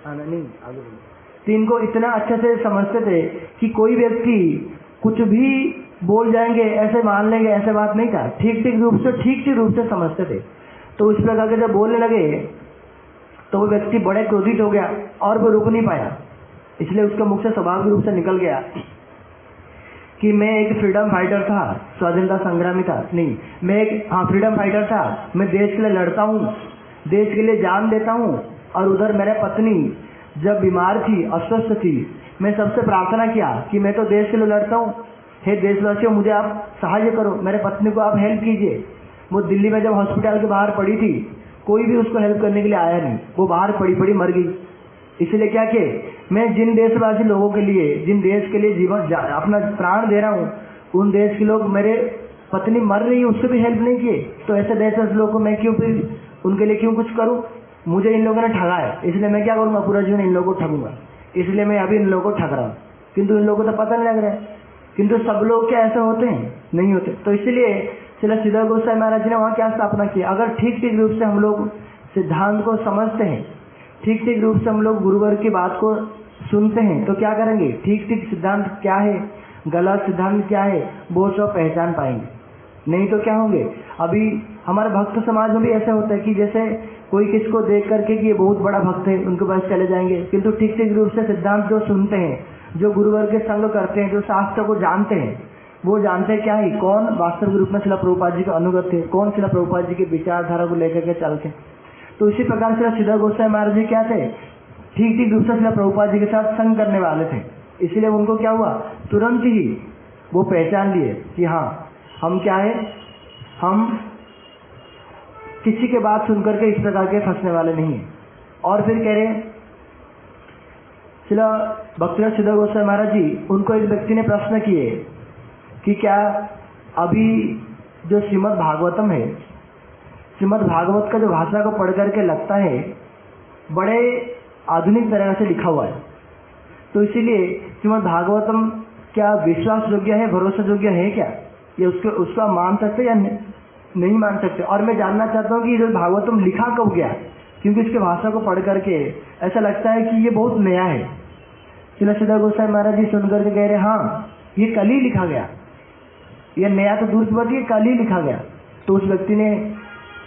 B: तो इनको इतना अच्छे से समझते थे कि कोई व्यक्ति कुछ भी बोल जाएंगे ऐसे मान लेंगे, ऐसे बात नहीं था। ठीक रूप से समझते थे। तो उस प्रकार के जब बोलने लगे तो वो व्यक्ति बड़े क्रोधित हो गया और वो रुक नहीं पाया, इसलिए उसके मुख से स्वाभाविक रूप से निकल गया कि मैं एक फ्रीडम फाइटर था, स्वाधीनता संग्रामी था, नहीं मैं एक फ्रीडम फाइटर था, मैं देश के लिए लड़ता हूँ, देश के लिए जान देता हूँ। और उधर मेरे पत्नी जब बीमार थी, अस्वस्थ थी, मैं सबसे प्रार्थना किया कि मैं तो देश के लिए लड़ता हूँ, हे देशवासियों मुझे आप सहायता करो, मेरे पत्नी को आप हेल्प कीजिए। वो दिल्ली में जब हॉस्पिटल के बाहर पड़ी थी, कोई भी उसको हेल्प करने के लिए आया नहीं, वो बाहर पड़ी मर गई। इसलिए क्या कि मैं जिन देशवासी लोगों के लिए, जिन देश के लिए जीवन अपना प्राण दे रहा हूँ, उन देश के लोग, मेरे पत्नी मर रही है, उसको भी हेल्प नहीं किए, तो ऐसे देशवासी लोगों को मैं क्यों फिर उनके लिए क्यों कुछ करूँ। मुझे इन लोगों ने ठगा है, इसलिए मैं क्या करूँगा, पूरा जीवन इन लोगों को ठगूंगा, इसलिए मैं अभी इन लोगों को ठग रहा हूँ। किंतु इन लोगों को तो पता नहीं लग रहा है। किंतु सब लोग क्या ऐसे होते हैं, नहीं होते। तो इसलिए श्रील श्रीधर गोस्वामी महाराज जी ने वहाँ क्या स्थापना की, अगर ठीक रूप से हम लोग सिद्धांत को समझते हैं, ठीक रूप से हम लोग गुरुवर की बात को सुनते हैं, तो क्या करेंगे, ठीक सिद्धांत क्या है, गलत सिद्धांत क्या है, वो सब पहचान पाएंगे। नहीं तो क्या होंगे, अभी हमारे भक्त समाज में भी ऐसा होता है कि जैसे कोई किसको देख करके कि ये बहुत बड़ा भक्त है, उनके पास चले जाएंगे, किंतु ठीक रूप से सिद्धांत जो सुनते हैं, जो गुरुवर के संग करते हैं, जो शास्त्र को जानते हैं, वो जानते हैं क्या है, कौन वास्तविक रूप में श्रील प्रभुपाद जी का अनुगत है, कौन श्रील प्रभुपाद जी की विचारधारा को लेकर के चलते। तो इसी प्रकार श्रील श्रीधर गोस्वामी महाराज जी क्या थे, ठीक रूप से श्रील प्रभुपाद जी के साथ संग करने वाले थे। इसलिए उनको क्या हुआ, तुरंत ही वो पहचान लिए कि हाँ हम क्या है, हम किसी के बात सुनकर के इस प्रकार के फंसने वाले नहीं है। और फिर कह रहे श्रील भक्तिनाथ श्रीधर गोस्वामी महाराज जी, उनको एक व्यक्ति ने प्रश्न किए कि क्या अभी जो श्रीमद् भागवतम है, श्रीमद् भागवत का जो भाषा को पढ़ करके लगता है बड़े आधुनिक तरह से लिखा हुआ है, तो इसीलिए श्रीमद् भागवतम क्या विश्वास योग्य है, भरोसा योग्य है क्या, ये उसको मान सकते या नहीं मान सकते। और मैं जानना चाहता हूँ कि जो भागवतम लिखा कब गया, क्योंकि इसके भाषा को पढ़ करके ऐसा लगता है कि ये बहुत नया है। श्रील श्रीधर गोस्वामी महाराज जी सुनकर के कह रहे हाँ ये कल ही लिखा गया, ये नया तो दूर की बात, ये कल ही लिखा गया। तो उस व्यक्ति ने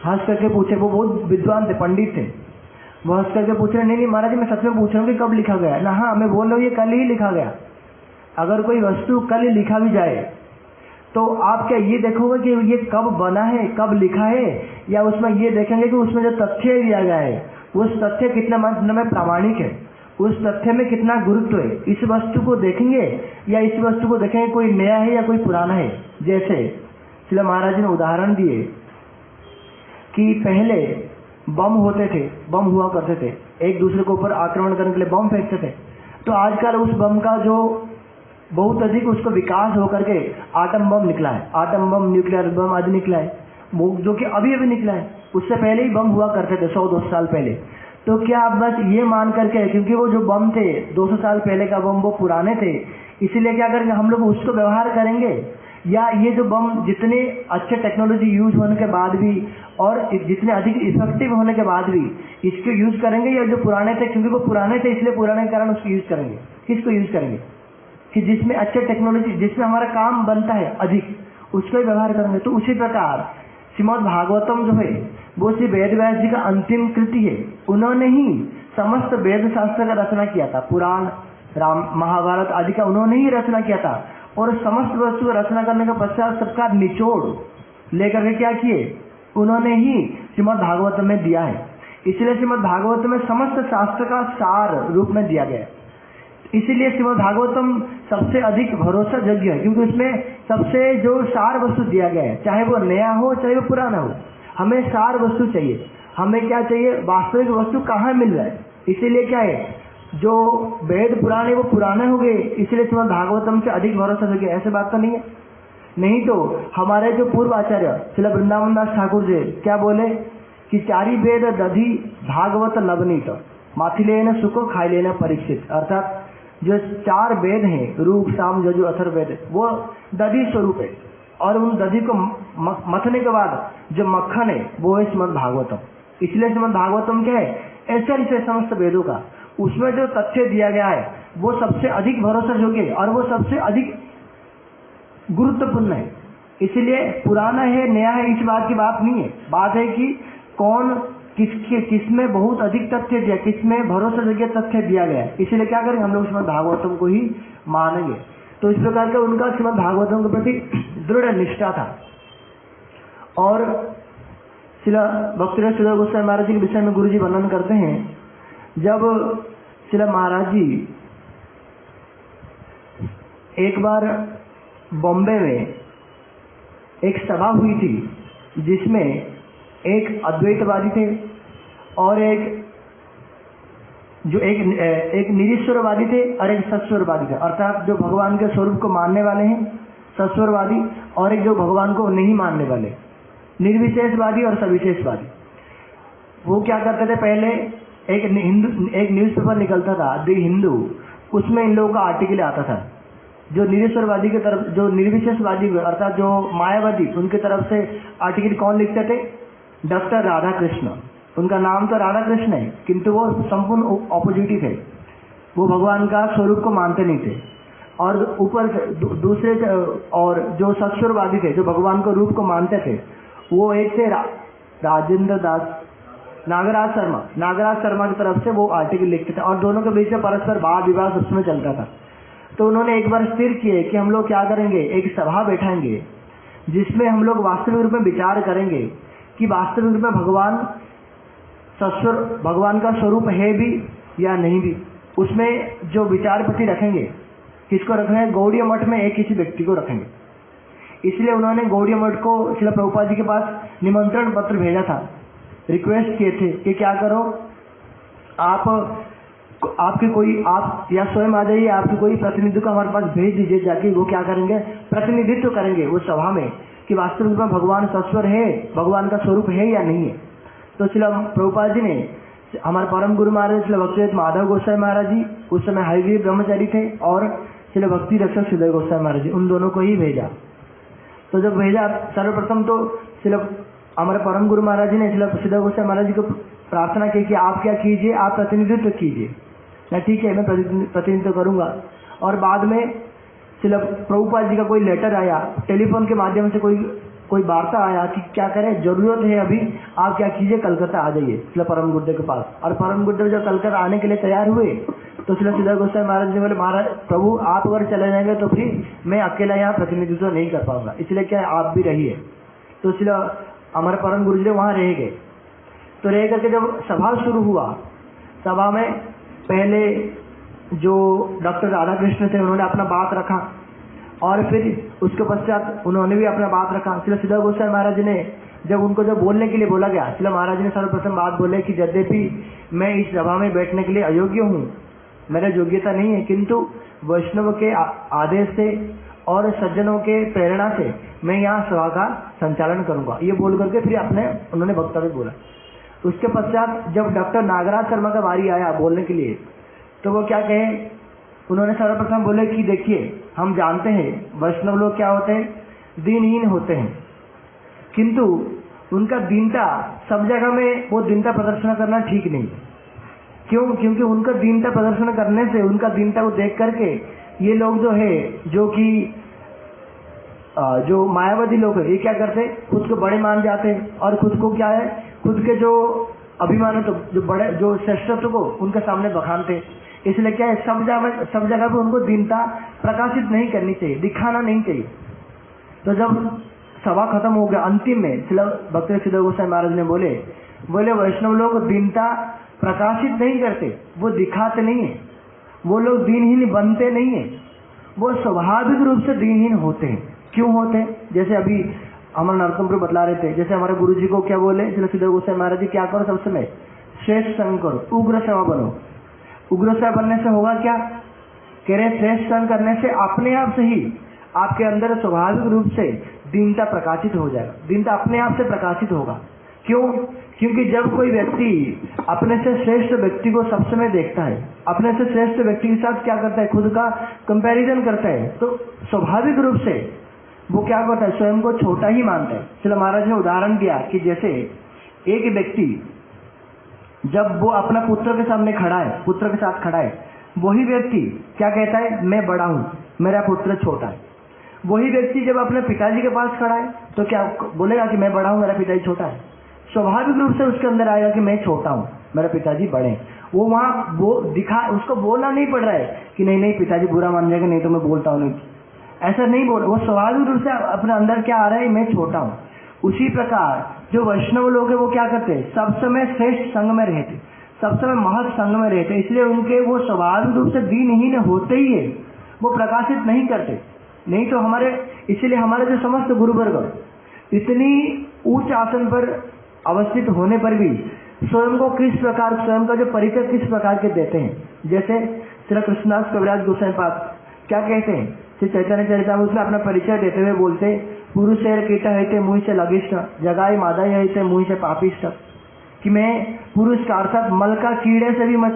B: हंस करके पूछे, वो बहुत विद्वान थे, पंडित थे, वो हंस करके पूछ रहे नहीं महाराज जी मैं सच में पूछ रहा हूँ कि कब लिखा गया ना। हाँ मैं बोल रहा हूँ ये कल ही लिखा गया। अगर कोई वस्तु कल लिखा भी जाए तो आप क्या ये देखोगे कि ये कब बना है, कब लिखा है, या उसमें ये देखेंगे कि उसमें जो तथ्य दिया गया है उस तथ्य कितना मतलब में प्रामाणिक है, उस तथ्य में कितना गुरुत्व है, इस वस्तु को देखेंगे या इस वस्तु को देखेंगे कोई नया है या कोई पुराना है। जैसे श्रील महाराज ने उदाहरण दिए कि पहले बम होते थे, बम हुआ करते थे, एक दूसरे के ऊपर आक्रमण करने के लिए बम फेंकते थे। तो आजकल उस बम का जो बहुत अधिक उसको विकास होकर के आटम बम निकला है, आटम बम, न्यूक्लियर बम आदि निकला है, वो जो कि अभी अभी निकला है। उससे पहले ही बम हुआ करते थे 100-200 साल पहले। तो क्या आप बस ये मान करके, क्योंकि वो जो बम थे 200 साल पहले का बम वो पुराने थे, इसीलिए क्या करेंगे हम लोग उसको व्यवहार करेंगे, या ये जो बम जितने अच्छे टेक्नोलॉजी यूज होने के बाद भी और जितने अधिक इफेक्टिव होने के बाद भी इसको यूज करेंगे, या जो पुराने थे क्योंकि वो पुराने थे इसलिए पुराने के कारण उसको यूज करेंगे। किसको यूज करेंगे कि जिसमें अच्छे टेक्नोलॉजी, जिसमें हमारा काम बनता है अधिक, उसको ही व्यवहार करेंगे। तो उसी प्रकार श्रीमद् भागवतम जो है वो श्री वेद व्यास जी का अंतिम कृति है। उन्होंने ही समस्त वेद शास्त्र का रचना किया था, पुराण, राम, महाभारत आदि का उन्होंने ही रचना किया था। और समस्त वस्तु का रचना करने के पश्चात सबका निचोड़ लेकर के क्या किए, उन्होंने ही श्रीमद् भागवत में दिया है। इसलिए श्रीमद् भागवत में समस्त शास्त्र का सार रूप में दिया गया है। इसीलिए श्रीमद् भागवतम सबसे अधिक भरोसा योग्य है, क्योंकि उसमें सबसे जो सार वस्तु दिया गया है, चाहे वो नया हो चाहे वो पुराना हो, हमें सार वस्तु चाहिए। हमें क्या चाहिए, वास्तविक वस्तु कहाँ मिल रहा है। इसीलिए क्या है, जो वेद पुराने वो पुराने हो गए, इसलिए श्रीमद् भागवतम से अधिक भरोसा योग्य। ऐसे बात तो नहीं है। नहीं तो हमारे जो पूर्व आचार्य श्री वृंदावन दास ठाकुर जी क्या बोले कि चारी वेद दधी भागवत नवनीत माथि लेना सुको खाई लेना परीक्षित। अर्थात जो 4 वेद हैं, रूप, साम, यजु, अथर्ववेद, वो दधी स्वरूप है, और उन दधी को मथने के बाद जो मक्खन है वो है श्रीमद् भागवतम। इसलिए श्रीमद् भागवतम क्या है, एसेंस है समस्त वेदों का। उसमें जो तथ्य दिया गया है वो सबसे अधिक भरोसा योग्य है और वो सबसे अधिक गुरुत्वपूर्ण है। इसलिए पुराना है नया है इस बात की बात नहीं है। बात है कि कौन किसमें बहुत अधिक तथ्य दिया, किसमें भरोसा योग्य तथ्य दिया गया है। इसीलिए क्या करेंगे, हम लोग श्रीमद् भागवतम को ही मानेंगे। तो इस प्रकार का उनका श्रीमद् भागवतम के प्रति दृढ़ निष्ठा था। और श्रील भक्तिरस श्रीधर गोस्वामी महाराज जी के विषय में गुरु जी वर्णन करते हैं, जब श्रील महाराज जी एक बार बॉम्बे में एक सभा हुई थी जिसमें एक अद्वैतवादी थे और एक निरीश्वरवादी थे और एक सत्स्वरवादी थे। अर्थात जो भगवान के स्वरूप को मानने वाले हैं सत्स्वरवादी, और एक जो भगवान को नहीं मानने वाले निर्विशेषवादी और सविशेषवादी। वो क्या करते थे, पहले एक न्यूज़पेपर निकलता था द हिंदू, उसमें इन लोगों का आर्टिकल आता था। जो निरीश्वरवादी की तरफ, जो निर्विशेषवादी अर्थात जो मायावादी, उनकी तरफ से आर्टिकल कौन लिखते थे, डॉक्टर राधा कृष्ण। उनका नाम तो राधा कृष्ण है किंतु वो संपूर्ण ऑपोजिट थे। वो भगवान का स्वरूप को मानते नहीं थे। और ऊपर से दूसरे और जो सत्स्वरवादी थे, जो भगवान को रूप को मानते थे, वो एक थे राजेंद्र दास, नागराज शर्मा की तरफ से वो आर्टिकल लिखते थे। और दोनों के बीच में परस्पर वाद विवाद उसमें चलता था। तो उन्होंने एक बार स्थिर किए कि हम लोग क्या करेंगे, एक सभा बैठाएंगे जिसमें हम लोग वास्तविक रूप में विचार करेंगे कि वास्तविक रूप में भगवान का स्वरूप है भी या नहीं भी। उसमें जो विचारपति रखेंगे, किसको रखेंगे, गौड़ीय मठ में एक किसी व्यक्ति को रखेंगे। इसलिए उन्होंने गौड़ीय मठ को श्रील प्रभुपाद जी के पास निमंत्रण पत्र भेजा था, रिक्वेस्ट किए थे कि क्या करो, आपके कोई, आप या स्वयं आ जाइए, आपके कोई प्रतिनिधि को हमारे पास भेज दीजिए, जाके वो क्या करेंगे, प्रतिनिधित्व करेंगे उस सभा में कि वास्तविक में भगवान सत्स्वर है, भगवान का स्वरूप है या नहीं है। तो श्रील प्रभुपाद जी ने, हमारे परम गुरु महाराज श्रील भक्तिवेदांत माधव गोस्वामी महाराज जी उस समय हरिवीर ब्रह्मचारी थे, और श्रील भक्ति रक्षक श्रीधर गोस्वामी महाराज जी, उन दोनों को ही भेजा। तो जब भेजा, सर्वप्रथम तो श्रील हमारे परम गुरु महाराज जी ने श्रील श्रीधर गोस्वामी महाराज जी को प्रार्थना की कि आप क्या कीजिए, आप प्रतिनिधित्व कीजिए। ना ठीक है, मैं प्रतिनिधित्व करूंगा। और बाद में श्रील प्रभुपाद जी का कोई लेटर आया, टेलीफोन के माध्यम से कोई कोई वार्ता आया कि क्या करें, जरूरत है अभी, आप क्या कीजिए, कलकत्ता आ जाइए शिला परम गुरुदेव के पास। और परम गुरुदेव जब कलकत्ता आने के लिए तैयार हुए तो शिला सिद्धार्थ गोस्वामी महाराज ने बोले, महाराज प्रभु आप अगर चले जाएंगे तो फिर मैं अकेला यहाँ प्रतिनिधित्व नहीं कर पाऊंगा, इसलिए क्या आप भी रहिए। तो शिला हमारे परम गुरु जी वहाँ रह गए। तो रह करके जब सभा शुरू हुआ, सभा में पहले जो डॉक्टर राधा कृष्ण थे उन्होंने अपना बात रखा और फिर उसके पश्चात उन्होंने भी अपना बात रखा। शिला सिद्धार्थ गोस्वामी महाराज ने जब उनको जब बोलने के लिए बोला गया, शिला महाराज ने सर्वप्रथम बात बोले कि यद्यपि मैं इस सभा में बैठने के लिए अयोग्य हूँ, मेरा योग्यता नहीं है, किंतु वैष्णव के आदेश से और सज्जनों के प्रेरणा से मैं यहाँ सभा का संचालन करूंगा, ये बोल करके फिर उन्होंने वक्तव्य बोला। उसके पश्चात जब डॉक्टर नागराज शर्मा का बारी आया बोलने के लिए, तो वो क्या कहे, उन्होंने सर्वप्रथम बोले कि देखिए हम जानते हैं वैष्णव लोग क्या होते हैं, दीनहीन होते हैं, किंतु उनका दीनता सब जगह में वो दीनता प्रदर्शन करना ठीक नहीं। क्यों? क्योंकि उनका दीनता प्रदर्शन करने से, उनका दीनता को देख करके ये लोग जो है, जो कि जो मायावादी लोग है, ये क्या करते, खुद को बड़े मान जाते हैं और खुद को क्या है, खुद के जो अभिमान है, तो जो बड़े जो श्रेष्ठत्व को उनके सामने बखानते। इसलिए क्या है, सब जगह पे उनको दीनता प्रकाशित नहीं करनी चाहिए, दिखाना नहीं चाहिए। तो जब सभा खत्म हो गया, अंतिम में शिला भक्ति सिद्धार्थ गोस्वामी महाराज ने बोले वैष्णव लोग दीनता प्रकाशित नहीं करते, वो दिखाते नहीं है, वो लोग दीनहीन बनते नहीं है, वो स्वाभाविक रूप से दीनहीन होते हैं। क्यों होते हैं? जैसे अभी हमारे नरोत्तम बतला रहे थे, जैसे हमारे गुरु जी को क्या बोले शिला सिद्धार्थ गोस्वामी महाराज जी, क्या करो, सब समय श्रेष्ठ संग करो, उग्र सेवा बनो। उग्र सेवा बनने से होगा क्या, कह रहे श्रेष्ठ संग करने से अपने आप से ही आपके अंदर स्वाभाविक रूप से दीनता प्रकाशित हो जाएगा, दीनता अपने आप से प्रकाशित होगा। क्यों? क्योंकि जब कोई व्यक्ति अपने से श्रेष्ठ व्यक्ति को सब समय देखता है, अपने से श्रेष्ठ व्यक्ति के साथ क्या करता है, खुद का कंपैरिजन करता है, तो स्वाभाविक रूप से वो क्या करता है, स्वयं को छोटा ही मानता है। शिला महाराज ने उदाहरण दिया कि जैसे एक व्यक्ति जब वो अपना पुत्र के सामने खड़ा है, पुत्र के साथ खड़ा है, वही व्यक्ति क्या कहता है, मैं बड़ा हूं, मेरा पुत्र छोटा है। वही व्यक्ति जब अपने पिताजी के पास खड़ा है तो क्या बोलेगा कि मैं बड़ा हूं, मेरा पिताजी छोटा है? स्वाभाविक रूप से उसके अंदर आएगा कि मैं छोटा हूं, मेरा पिताजी बड़े हैं। वो वहां वो उसको बोलना नहीं पड़ रहा है कि नहीं पिताजी बुरा मान जाएगा, नहीं तो मैं बोलता हूँ नहीं, ऐसा नहीं बोल, वो स्वाभाविक रूप से अपने अंदर क्या आ रहा है, मैं छोटा हूँ। उसी प्रकार जो वैष्णव लोग हैं वो क्या करते हैं, सब समय श्रेष्ठ संग में रहते, सब समय महत् संग में रहते, इसलिए उनके वो स्वाभाविक रूप से दीनहीन होते ही है, वो प्रकाशित नहीं करते। नहीं तो इसलिए हमारे जो समस्त गुरुवर्ग इतनी उच्च आसन पर अवस्थित होने पर भी स्वयं को किस प्रकार, स्वयं का जो परिचय किस प्रकार के देते हैं। जैसे श्री कृष्णदास कविराज गोसाई पाद क्या कहते हैं, श्री चैतन्य चरितामृत में अपना परिचय देते हुए बोलते, पुरुष शहर कीटा है मुँह से लगिष्ठ, जगाई मादाई है मुँह से पापिष्ठ, कि मैं पुरुष का अर्थात मल का कीड़े से भी मैं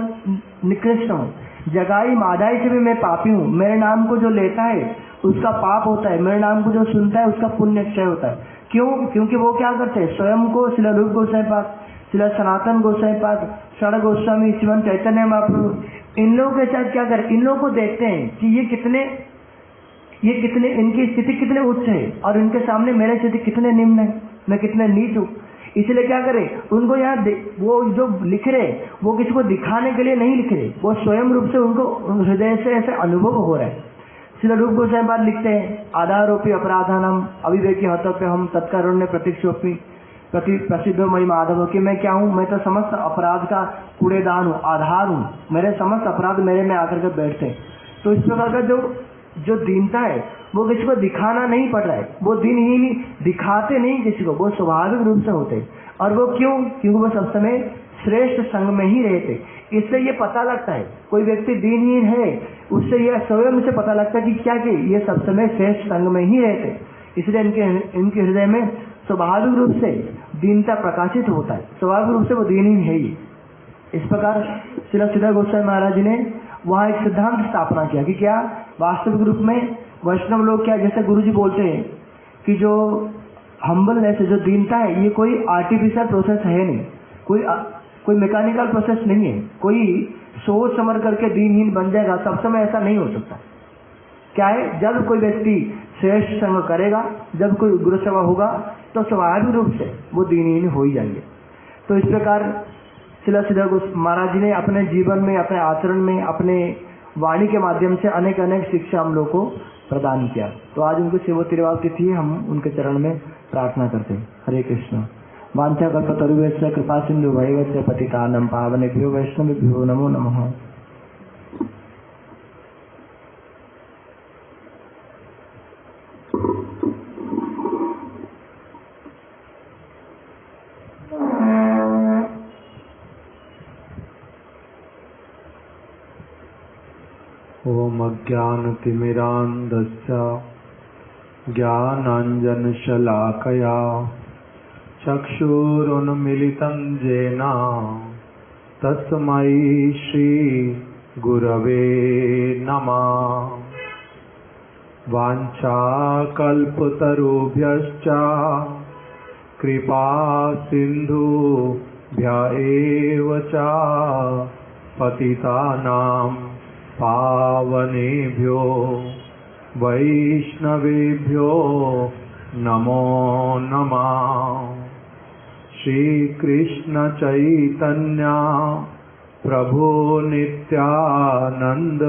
B: निकृष्ट हूँ, जगाई मादाई से भी मैं पापी हूँ। मेरे नाम को जो लेता है उसका पाप होता है, मेरे नाम को जो सुनता है उसका पुण्य क्षय होता है। क्यों? क्योंकि वो क्या करते हैं, स्वयं को श्रील रूप गोसाई पाद, श्रील सनातन गोसाई पाद, षड गोस्वामी, श्रीमन चैतन्य महाप्रभु, इन लोगों के साथ क्या करें, इन लोगों को देखते हैं कि ये कितने इनकी स्थिति कितने उच्च है और इनके सामने मेरी स्थिति कितने निम्न है, मैं कितने नीच हूँ। इसलिए क्या करें, उनको यहाँ वो जो लिख रहे वो किसी को दिखाने के लिए नहीं लिख रहे, वो स्वयं रूप से उनको हृदय से ऐसे अनुभव हो रहा है। श्री रूप गोसाई पाद लिखते हैं, आधारोपी अपराधानम अविवेकी हतोप्य हम तत्कारुण्य प्रतीक्षोपी प्रसिद्ध मई माधव, कि मैं क्या हूँ, मैं तो समस्त अपराध का कूड़ेदान हूँ, आधार हूँ, मेरे समस्त अपराध मेरे में आकर के बैठते हैं। तो इस प्रकार का जो दीनता है वो किसी को दिखाना नहीं पड़ रहा है, वो दीनहीन दिखाते नहीं किसी को, वो स्वाभाविक रूप से होते। और वो क्यों? क्योंकि वो सब समय श्रेष्ठ संग में ही रहते। इससे ये पता लगता है कोई व्यक्ति दीनहीन है, उससे यह स्वयं से पता लगता है कि क्या कि ये सब समय श्रेष्ठ संग में ही रहते, इसलिए इनके हृदय में स्वाभाविक रूप से दीनता प्रकाशित होता है, स्वाभाविक रूप से वो दीनहीन है ही। इस प्रकार श्रील सिद्धार्थ गोस्वामी महाराज ने वहाँ एक सिद्धांत स्थापना किया कि क्या वास्तविक रूप में वैष्णव लोग क्या, जैसे गुरुजी बोलते हैं कि जो हम्बलनेस है, जो दीनता है, ये कोई आर्टिफिशियल प्रोसेस है नहीं, कोई मैकेनिकल प्रोसेस नहीं है, कोई सोच समझ करके दीनहीन बन जाएगा, सब समय ऐसा नहीं हो सकता। क्या है, जब कोई व्यक्ति श्रेष्ठ संग करेगा, जब कोई गुरु सेवा होगा तो स्वाभाविक रूप से वो दीनहीन हो ही जाएंगे। तो इस प्रकार श्रील श्रीधर गोस्वामी महाराज जी ने अपने जीवन में, अपने आचरण में, अपने वाणी के माध्यम से अनेक अनेक शिक्षा हम लोग को प्रदान किया। तो आज उनको शिव तिरुवाव तिथि है, हम उनके चरण में प्रार्थना करते हैं। हरे कृष्ण। वांछा कल्पतरुभ्यश्च कृपा सिंधु भैवस्य पतितानं पावनेभ्यो वैष्णवेभ्यो नमो नमः।
A: ओम अज्ञानतिमिरान्धस्य ज्ञानाञ्जनशलाकया चक्षुरुन्मीलितं येन तस्मै श्रीगुरवे नमः। वाञ्छाकल्पतरुभ्यश्च कृपासिन्धुभ्य एव च पतितानां पावनेभ्यो वैष्णवेभ्यो नमो नमः। श्रीकृष्ण चैतन्य प्रभु नित्यानंद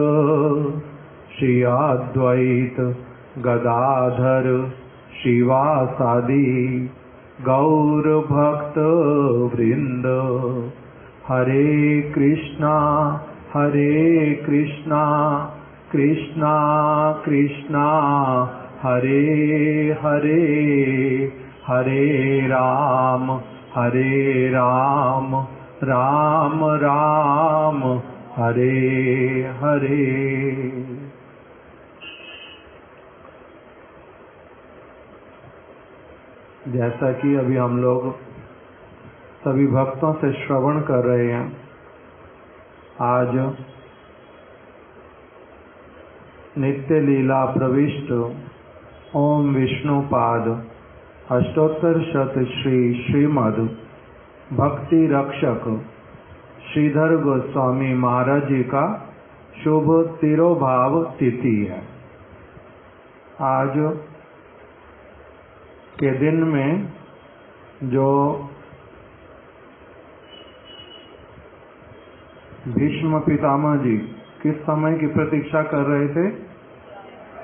A: श्री अद्वैत गदाधर शिवासादि गौर भक्त वृंद। हरे कृष्णा कृष्णा कृष्णा हरे हरे, हरे राम राम राम हरे हरे। जैसा कि अभी हम लोग सभी भक्तों से श्रवण कर रहे हैं, आज नित्य लीला प्रविष्ट ओम विष्णुपाद अष्टोत्तर शत श्री श्रीमद भक्ति रक्षक श्रीधर गोस्वामी महाराज जी का शुभ तिरोभाव तिथि है। आज के दिन में जो भीष्म पितामह जी किस समय की प्रतीक्षा कर रहे थे?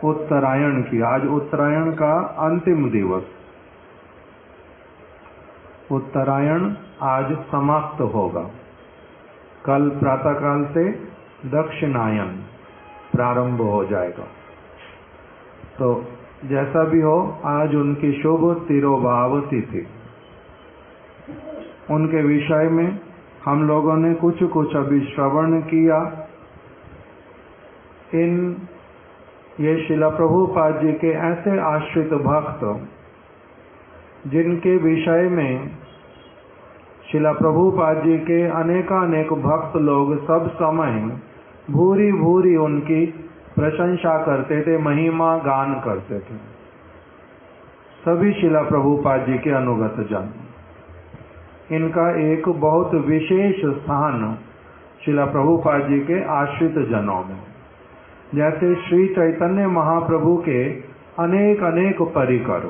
A: उत्तरायण की। आज उत्तरायण का अंतिम दिवस। उत्तरायण आज समाप्त होगा। कल प्रातःकाल से दक्षिणायन प्रारंभ हो जाएगा। तो जैसा भी हो, आज उनकी शुभ तिरोभाव तिथि। उनके विषय में हम लोगों ने कुछ अभी श्रवण किया। ये शिला प्रभुपाद जी के ऐसे आश्रित भक्त जिनके विषय में शिला प्रभुपाद जी के अनेकानेक भक्त लोग सब समय भूरी भूरी उनकी प्रशंसा करते थे, महिमा गान करते थे। सभी शिला प्रभुपाद जी के अनुगत जन, इनका एक बहुत विशेष स्थान शिला प्रभुपाद जी के आश्रित जनों में। जैसे श्री चैतन्य महाप्रभु के अनेक अनेक परिकर,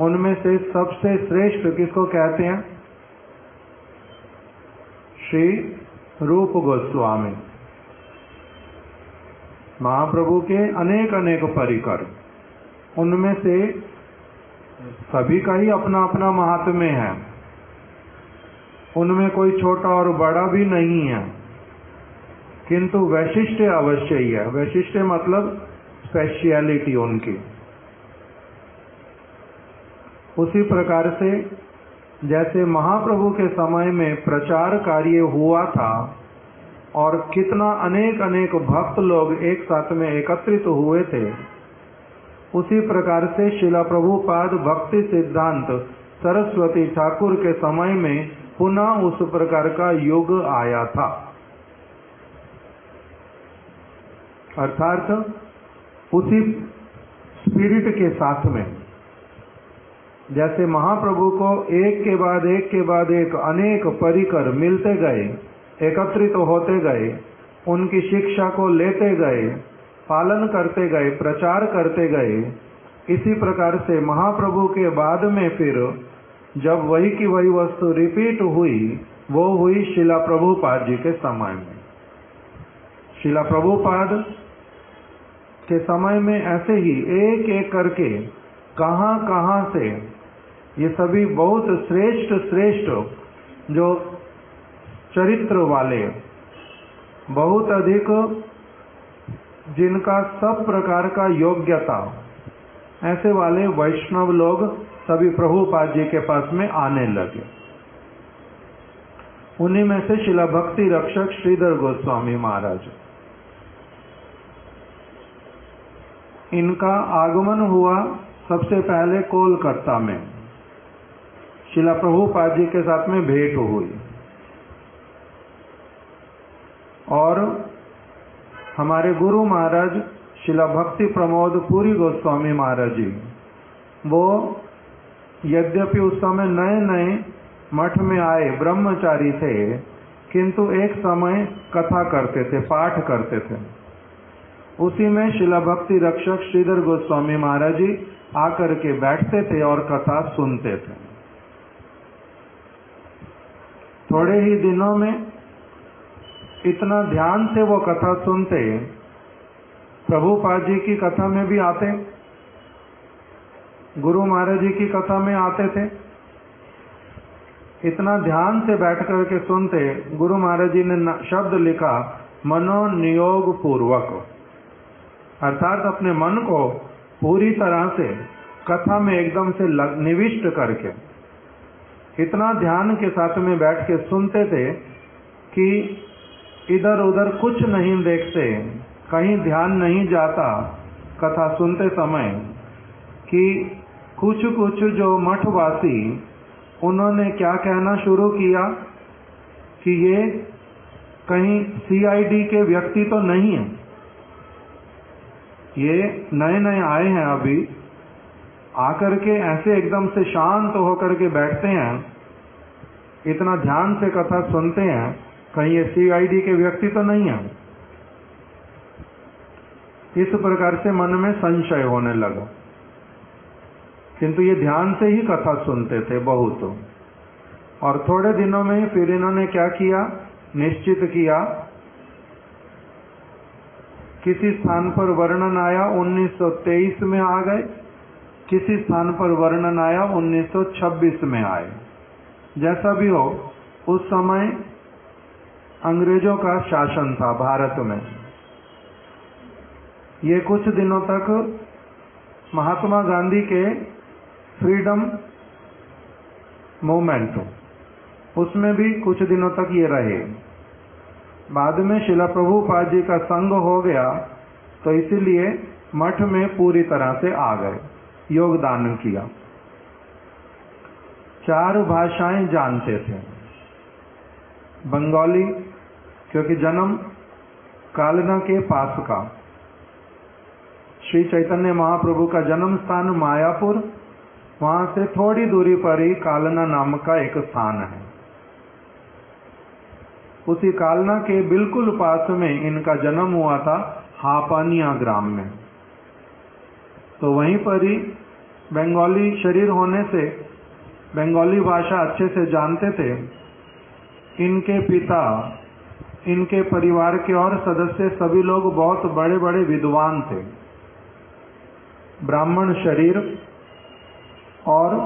A: उनमें से सबसे श्रेष्ठ किसको कहते हैं? श्री रूप गोस्वामी। महाप्रभु के अनेक अनेक परिकर, उनमें से सभी का ही अपना अपना महात्म्य है। उनमें कोई छोटा और बड़ा भी नहीं है, किंतु वैशिष्ट्य अवश्य ही है। वैशिष्ट्य मतलब स्पेशलिटी उनकी। उसी प्रकार से जैसे महाप्रभु के समय में प्रचार कार्य हुआ था और कितना अनेक अनेक भक्त लोग एक साथ में एकत्रित हुए थे, उसी प्रकार से शिला प्रभुपाद भक्ति सिद्धांत सरस्वती ठाकुर के समय में पुनः उस प्रकार का युग आया था। अर्थात उसी स्पिरिट के साथ में जैसे महाप्रभु को एक के बाद एक अनेक परिकर मिलते गए, एकत्रित होते गए, उनकी शिक्षा को लेते गए
C: पालन करते गए, प्रचार करते गए। इसी प्रकार से महाप्रभु के बाद में फिर जब वही की वही वस्तु रिपीट हुई, वो हुई शिला प्रभुपाद जी के समय में। शिला प्रभुपाद के समय में ऐसे ही एक एक करके कहां कहां से ये सभी बहुत श्रेष्ठ श्रेष्ठ जो चरित्र वाले, बहुत अधिक जिनका सब प्रकार का योग्यता, ऐसे वाले वैष्णव लोग सभी प्रभुपाद जी के पास में आने लगे। उन्हीं में से शिला भक्ति रक्षक श्रीधर गोस्वामी महाराज, इनका आगमन हुआ सबसे पहले कोलकाता में। शिला प्रभुपाद जी के साथ में भेंट हुई और हमारे गुरु महाराज शिला भक्ति प्रमोद पुरी गोस्वामी महाराज जी, वो यद्यपि उस समय नए नए मठ में आए ब्रह्मचारी थे, किंतु एक समय कथा करते थे, पाठ करते थे। उसी में शिला भक्ति रक्षक श्रीधर गोस्वामी महाराज जी आकर के बैठते थे और कथा सुनते थे। थोड़े ही दिनों में इतना ध्यान से वो कथा सुनते, प्रभुपाद जी की कथा में भी आते, गुरु महाराज जी की कथा में आते थे। इतना ध्यान से बैठ करके सुनते, गुरु महाराज जी ने शब्द लिखा मनोनियोग पूर्वक, अर्थात अपने मन को पूरी तरह से कथा में एकदम से निविष्ट करके इतना ध्यान के साथ में बैठ के सुनते थे कि इधर उधर कुछ नहीं देखते, कहीं ध्यान नहीं जाता कथा सुनते समय, कि कुछ कुछ जो मठवासी उन्होंने क्या कहना शुरू किया कि ये कहीं सीआईडी के व्यक्ति तो नहीं है, ये नए नए आए हैं, अभी आकर के ऐसे एकदम से शांत होकर के बैठते हैं, इतना ध्यान से कथा सुनते हैं, कहीं ये सीआईडी के व्यक्ति तो नहीं है। इस प्रकार से मन में संशय होने लगा, किंतु ये ध्यान से ही कथा सुनते थे बहुत। और थोड़े दिनों में फिर इन्होंने क्या किया, निश्चित किया, किसी स्थान पर वर्णन आया 1923 में आ गए, किसी स्थान पर वर्णन आया 1926 में आए। जैसा भी हो, उस समय अंग्रेजों का शासन था भारत में। ये कुछ दिनों तक महात्मा गांधी के फ्रीडम मूवमेंट, उसमें भी कुछ दिनों तक ये रहे। बाद में शिला प्रभुपाद जी का संग हो गया, तो इसीलिए मठ में पूरी तरह से आ गए, योगदान किया। 4 भाषाएं जानते थे। बंगाली, क्योंकि जन्म कालना के पास का, श्री चैतन्य महाप्रभु का जन्म स्थान मायापुर, वहां से थोड़ी दूरी पर ही कालना नाम का एक स्थान है। उसी कालना के बिल्कुल पास में इनका जन्म हुआ था, हापानिया ग्राम में। तो वहीं पर ही बंगाली शरीर होने से बंगाली भाषा अच्छे से जानते थे। इनके पिता, इनके परिवार के और सदस्य सभी लोग बहुत बड़े बड़े विद्वान थे, ब्राह्मण शरीर और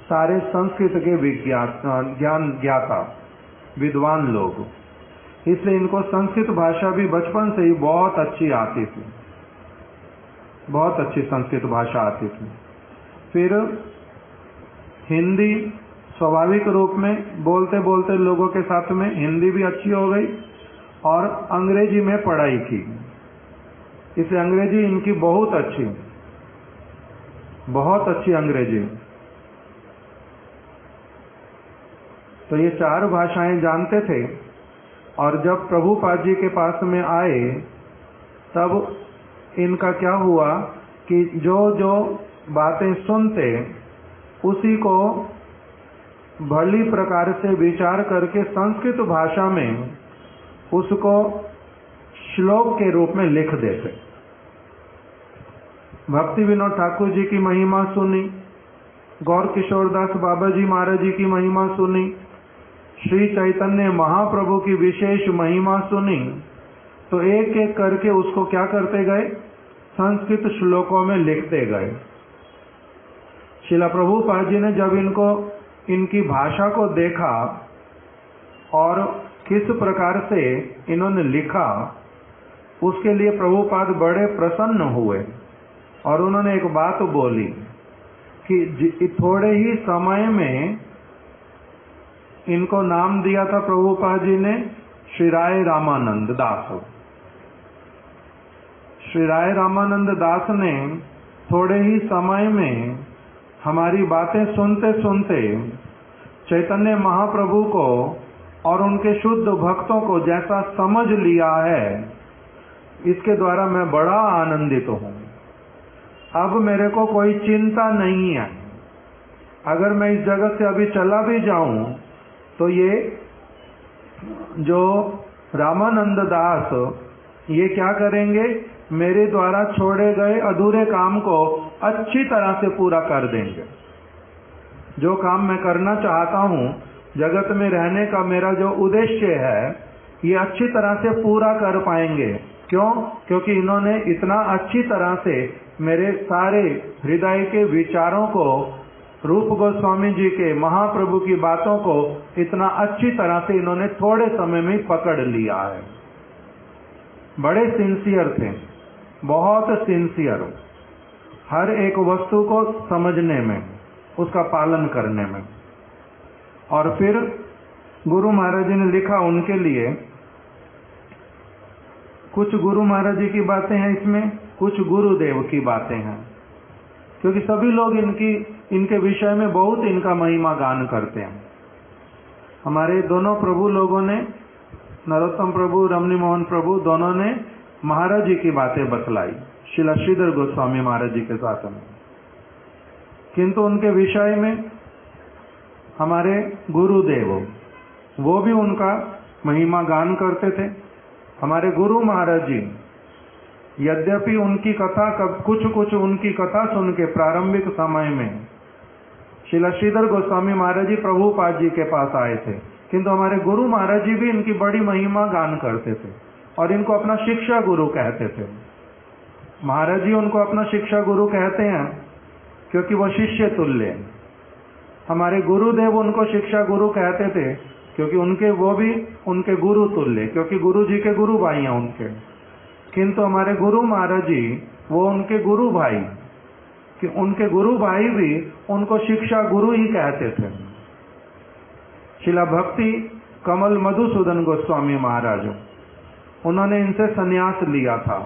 C: सारे संस्कृत के ज्ञान ज्ञाता विद्वान लोग। इसलिए इनको संस्कृत भाषा भी बचपन से ही बहुत अच्छी आती थी, बहुत अच्छी संस्कृत भाषा आती थी। फिर हिंदी स्वाभाविक रूप में बोलते बोलते लोगों के साथ में हिंदी भी अच्छी हो गई, और अंग्रेजी में पढ़ाई की, इसलिए अंग्रेजी इनकी बहुत अच्छी अंग्रेजी। तो ये 4 भाषाएं जानते थे। और जब प्रभुपाद जी के पास में आए, तब इनका क्या हुआ कि जो जो बातें सुनते, उसी को भली प्रकार से विचार करके संस्कृत भाषा में उसको श्लोक के रूप में लिख देते। भक्ति विनोद ठाकुर जी की महिमा सुनी, गौर किशोरदास बाबा जी महाराज जी की महिमा सुनी, श्री चैतन्य महाप्रभु की विशेष महिमा सुनी, तो एक एक करके उसको क्या करते गए, संस्कृत श्लोकों में लिखते गए। श्रीला प्रभुपाद जी ने जब इनकी भाषा को देखा और किस प्रकार से इन्होंने लिखा, उसके लिए प्रभुपाद बड़े प्रसन्न हुए और उन्होंने एक बात बोली कि थोड़े ही समय में इनको नाम दिया था प्रभुपाद जी ने श्री राय रामानंद दास। श्री राय रामानंद दास ने थोड़े ही समय में हमारी बातें सुनते सुनते चैतन्य महाप्रभु को और उनके शुद्ध भक्तों को जैसा समझ लिया है, इसके द्वारा मैं बड़ा आनंदित हूँ। अब मेरे को कोई चिंता नहीं है। अगर मैं इस जगत से अभी चला भी जाऊं तो ये जो रामानंद दास ये क्या करेंगे, मेरे द्वारा छोड़े गए अधूरे काम को अच्छी तरह से पूरा कर देंगे। जो काम मैं करना चाहता हूँ, जगत में रहने का मेरा जो उद्देश्य है, ये अच्छी तरह से पूरा कर पाएंगे। क्यों? क्योंकि इन्होंने इतना अच्छी तरह से मेरे सारे हृदय के विचारों को, रूप गोस्वामी जी के महाप्रभु की बातों को इतना अच्छी तरह से इन्होंने थोड़े समय में पकड़ लिया है। बड़े सिंसियर थे, बहुत सिंसियर, हर एक वस्तु को समझने में, उसका पालन करने में। और फिर गुरु महाराज जी ने लिखा उनके लिए, कुछ गुरु महाराज जी की बातें हैं इसमें, कुछ गुरुदेव की बातें हैं, क्योंकि सभी लोग इनके विषय में बहुत इनका महिमा गान करते हैं। हमारे दोनों प्रभु लोगों ने, नरोत्तम प्रभु, रमणी मोहन प्रभु, दोनों ने महाराज जी की बातें बतलाई श्रीला श्रीधर गोस्वामी महाराज जी के साथ में, किंतु उनके विषय में हमारे गुरुदेव वो भी उनका महिमा गान करते थे। हमारे गुरु महाराज जी यद्यपि उनकी कथा कुछ उनकी कथा सुन के प्रारंभिक समय में श्रीला श्रीधर गोस्वामी महाराज जी प्रभुपाद जी के पास आए थे, किंतु हमारे गुरु महाराज जी भी इनकी बड़ी महिमा गान करते थे और इनको अपना शिक्षा गुरु कहते थे। महाराज जी उनको अपना शिक्षा गुरु कहते हैं क्योंकि वो शिष्य तुल्य हैं। हमारे गुरुदेव उनको शिक्षा गुरु कहते थे क्योंकि वो भी उनके गुरु तुल्य, क्योंकि गुरु जी के गुरु भाई हैं उनके। किंतु हमारे गुरु महाराज जी वो उनके गुरु भाई, कि उनके गुरु भाई भी उनको शिक्षा गुरु ही कहते थे। शिला भक्ति कमल मधुसूदन गोस्वामी महाराज, उन्होंने इनसे संन्यास लिया था।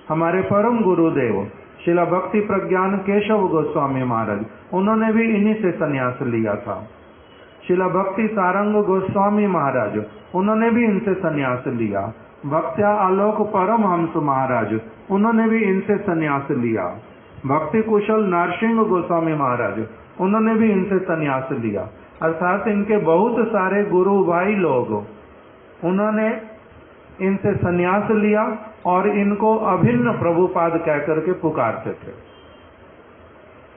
C: हमारे परम गुरुदेव शिला भक्ति प्रज्ञान केशव गोस्वामी महाराज, उन्होंने भी इन्हीं से संन्यास लिया था। शिला भक्ति सारंग गोस्वामी महाराज, उन्होंने भी इनसे संन्यास लिया। भक्त्या आलोक परमहंस महाराज, उन्होंने भी इनसे संन्यास लिया। भक्ति कुशल नरसिंह गोस्वामी महाराज, उन्होंने भी इनसे संन्यास लिया। अर्थात इनके बहुत सारे गुरु भाई लोग, उन्होंने इनसे संन्यास लिया और इनको अभिन्न प्रभुपाद कहकर के पुकारते थे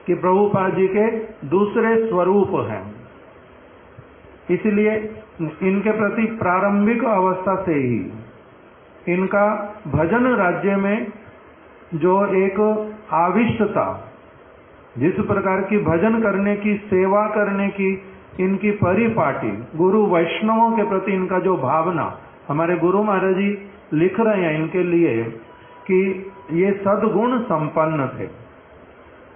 C: कि प्रभुपाद जी के दूसरे स्वरूप हैं। इसलिए इनके प्रति प्रारंभिक अवस्था से ही इनका भजन राज्य में जो एक आविष्टता, जिस प्रकार की भजन करने की, सेवा करने की इनकी परिपाटी, गुरु वैष्णवों के प्रति इनका जो भावना, हमारे गुरु महाराज जी लिख रहे हैं इनके लिए कि ये सद्गुण संपन्न थे।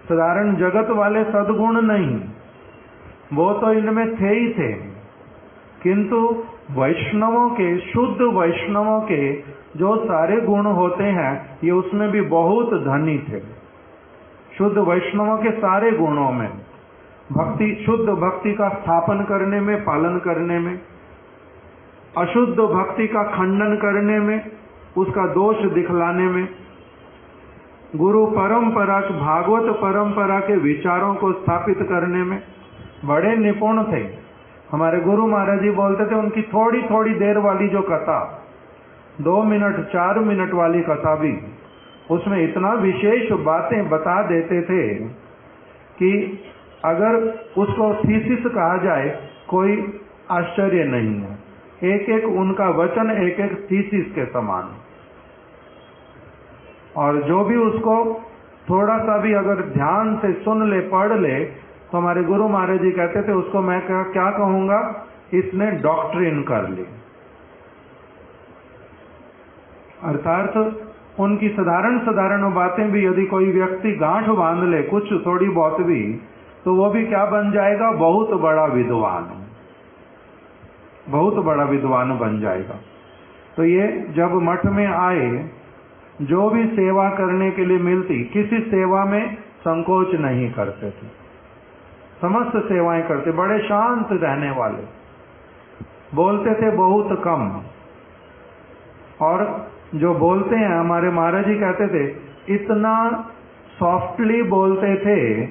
C: साधारण जगत वाले सद्गुण नहीं, वो तो इनमें थे ही थे, किंतु वैष्णवों के, शुद्ध वैष्णवों के जो सारे गुण होते हैं, ये उसमें भी बहुत धनी थे। शुद्ध वैष्णवों के सारे गुणों में, भक्ति, शुद्ध भक्ति का स्थापन करने में, पालन करने में, अशुद्ध भक्ति का खंडन करने में, उसका दोष दिखलाने में, गुरु परंपरा, भागवत परंपरा के विचारों को स्थापित करने में बड़े निपुण थे। हमारे गुरु महाराज जी बोलते थे, उनकी थोड़ी थोड़ी देर वाली जो कथा, 2 मिनट 4 मिनट वाली कथा भी उसमें इतना विशेष बातें बता देते थे कि अगर उसको थीसिस कहा जाए कोई आश्चर्य नहीं है। एक एक उनका वचन एक एक थीसिस के समान। और जो भी उसको थोड़ा सा भी अगर ध्यान से सुन ले, पढ़ ले, तो हमारे गुरु महाराज जी कहते थे उसको मैं क्या कहूंगा, इसने डॉक्ट्रिन कर ली। अर्थात उनकी साधारण बातें भी यदि कोई व्यक्ति गांठ बांध ले कुछ थोड़ी बहुत भी, तो वो भी क्या बन जाएगा, बहुत बड़ा विद्वान, बहुत बड़ा विद्वान बन जाएगा। तो ये जब मठ में आए, जो भी सेवा करने के लिए मिलती, किसी सेवा में संकोच नहीं करते थे, समस्त सेवाएं करते, बड़े शांत रहने वाले, बोलते थे बहुत कम। और जो बोलते हैं, हमारे महाराज जी कहते थे, इतना सॉफ्टली बोलते थे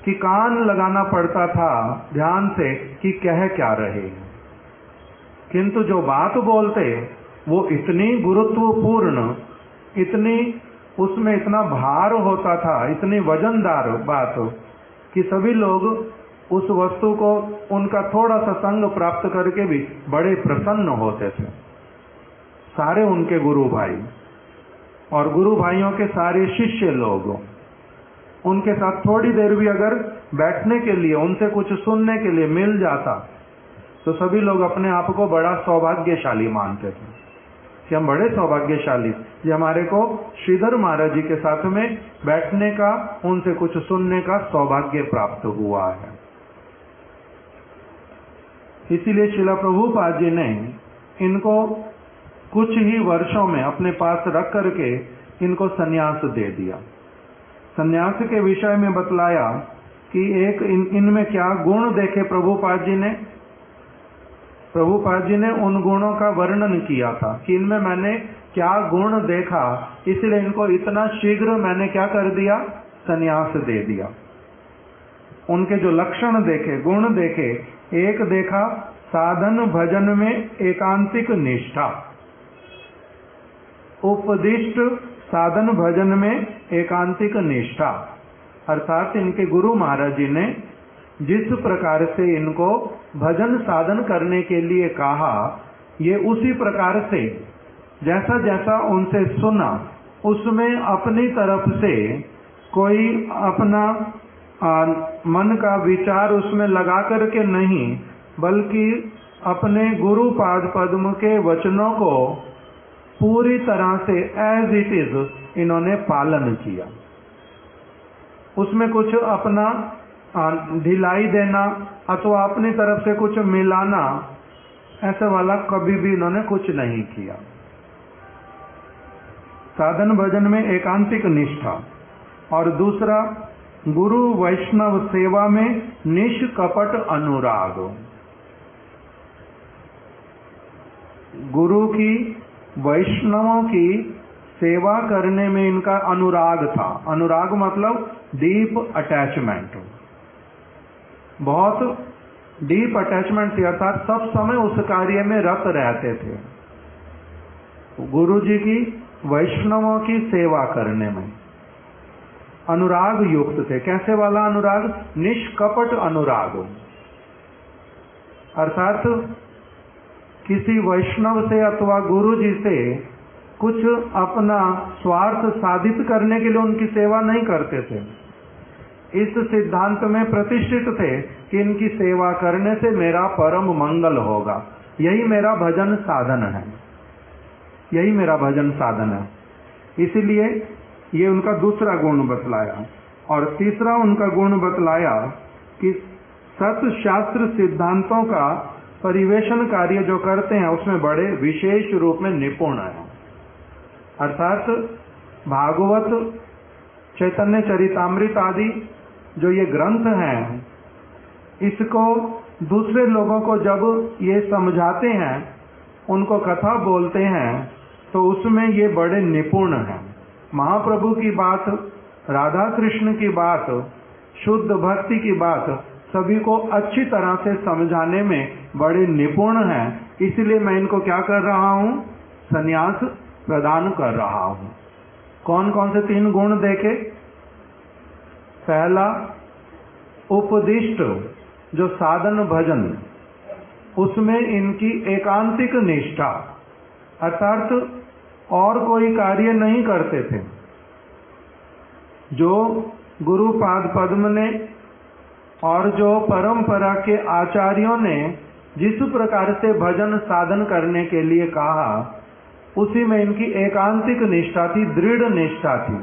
C: कि कान लगाना पड़ता था ध्यान से कि कह क्या रहे। किंतु जो बात बोलते वो इतनी गुरुत्वपूर्ण, इतनी उसमें इतना भार होता था, इतनी वजनदार बात कि सभी लोग उस वस्तु को उनका थोड़ा सा संग प्राप्त करके भी बड़े प्रसन्न होते थे। सारे उनके गुरु भाई और गुरु भाइयों के सारे शिष्य लोग उनके साथ थोड़ी देर भी अगर बैठने के लिए, उनसे कुछ सुनने के लिए मिल जाता, तो सभी लोग अपने आप को बड़ा सौभाग्यशाली मानते थे कि हम बड़े सौभाग्यशाली, ये हमारे को श्रीधर महाराज जी के साथ में बैठने का, उनसे कुछ सुनने का सौभाग्य प्राप्त हुआ है। इसीलिए श्रीला प्रभुपाद जी ने इनको कुछ ही वर्षों में अपने पास रख करके इनको सन्यास दे दिया। सन्यास के विषय में बतलाया कि एक इनमें क्या गुण देखे प्रभुपाद जी ने। प्रभुपाद जी ने उन गुणों का वर्णन किया था कि इनमें मैंने क्या गुण देखा, इसलिए इनको इतना शीघ्र मैंने क्या कर दिया, सन्यास दे दिया। उनके जो लक्षण देखे, गुण देखे, एक देखा साधन भजन में एकांतिक निष्ठा, उपदिष्ट साधन भजन में एकांतिक निष्ठा। अर्थात इनके गुरु महाराज जी ने जिस प्रकार से इनको भजन साधन करने के लिए कहा, ये उसी प्रकार से जैसा जैसा उनसे सुना, उसमें अपनी तरफ से कोई अपना मन का विचार उसमें लगा करके नहीं, बल्कि अपने गुरु पाद पद्म के वचनों को पूरी तरह से एज इट इज इन्होंने पालन किया। उसमें कुछ अपना ढिलाई देना अथवा अपनी तरफ से कुछ मिलाना, ऐसा वाला कभी भी इन्होंने कुछ नहीं किया। साधन भजन में एकांतिक निष्ठा, और दूसरा गुरु वैष्णव सेवा में निष्कपट अनुराग। गुरु की, वैष्णवों की सेवा करने में इनका अनुराग था। अनुराग मतलब डीप अटैचमेंट, बहुत डीप अटैचमेंट थी, अर्थात सब समय उस कार्य में रत रहते थे। गुरु जी की, वैष्णवों की सेवा करने में अनुराग युक्त थे। कैसे वाला अनुराग? निष्कपट अनुराग। अर्थात किसी वैष्णव से अथवा गुरु जी से कुछ अपना स्वार्थ साधित करने के लिए उनकी सेवा नहीं करते थे। इस सिद्धांत में प्रतिष्ठित थे कि इनकी सेवा करने से मेरा परम मंगल होगा, यही मेरा भजन साधन है, यही मेरा भजन साधन है। इसीलिए ये उनका दूसरा गुण बतलाया। और तीसरा उनका गुण बतलाया कि सत शास्त्र सिद्धांतों का परिवेशन कार्य जो करते हैं उसमें बड़े विशेष रूप में निपुण है। अर्थात भागवत, चैतन्य चरितामृत आदि जो ये ग्रंथ हैं, इसको दूसरे लोगों को जब ये समझाते हैं, उनको कथा बोलते हैं, तो उसमें ये बड़े निपुण हैं। महाप्रभु की बात, राधा कृष्ण की बात, शुद्ध भक्ति की बात सभी को अच्छी तरह से समझाने में बड़े निपुण हैं। इसलिए मैं इनको क्या कर रहा हूँ? संन्यास प्रदान कर रहा हूँ। कौन कौन से 3 गुण देखे? पहला, उपदिष्ट जो साधन भजन, उसमें इनकी एकांतिक निष्ठा, अर्थात और कोई कार्य नहीं करते थे। जो गुरु पाद पद्म ने और जो परंपरा के आचार्यों ने जिस प्रकार से भजन साधन करने के लिए कहा, उसी में इनकी एकांतिक निष्ठा थी, दृढ़ निष्ठा थी।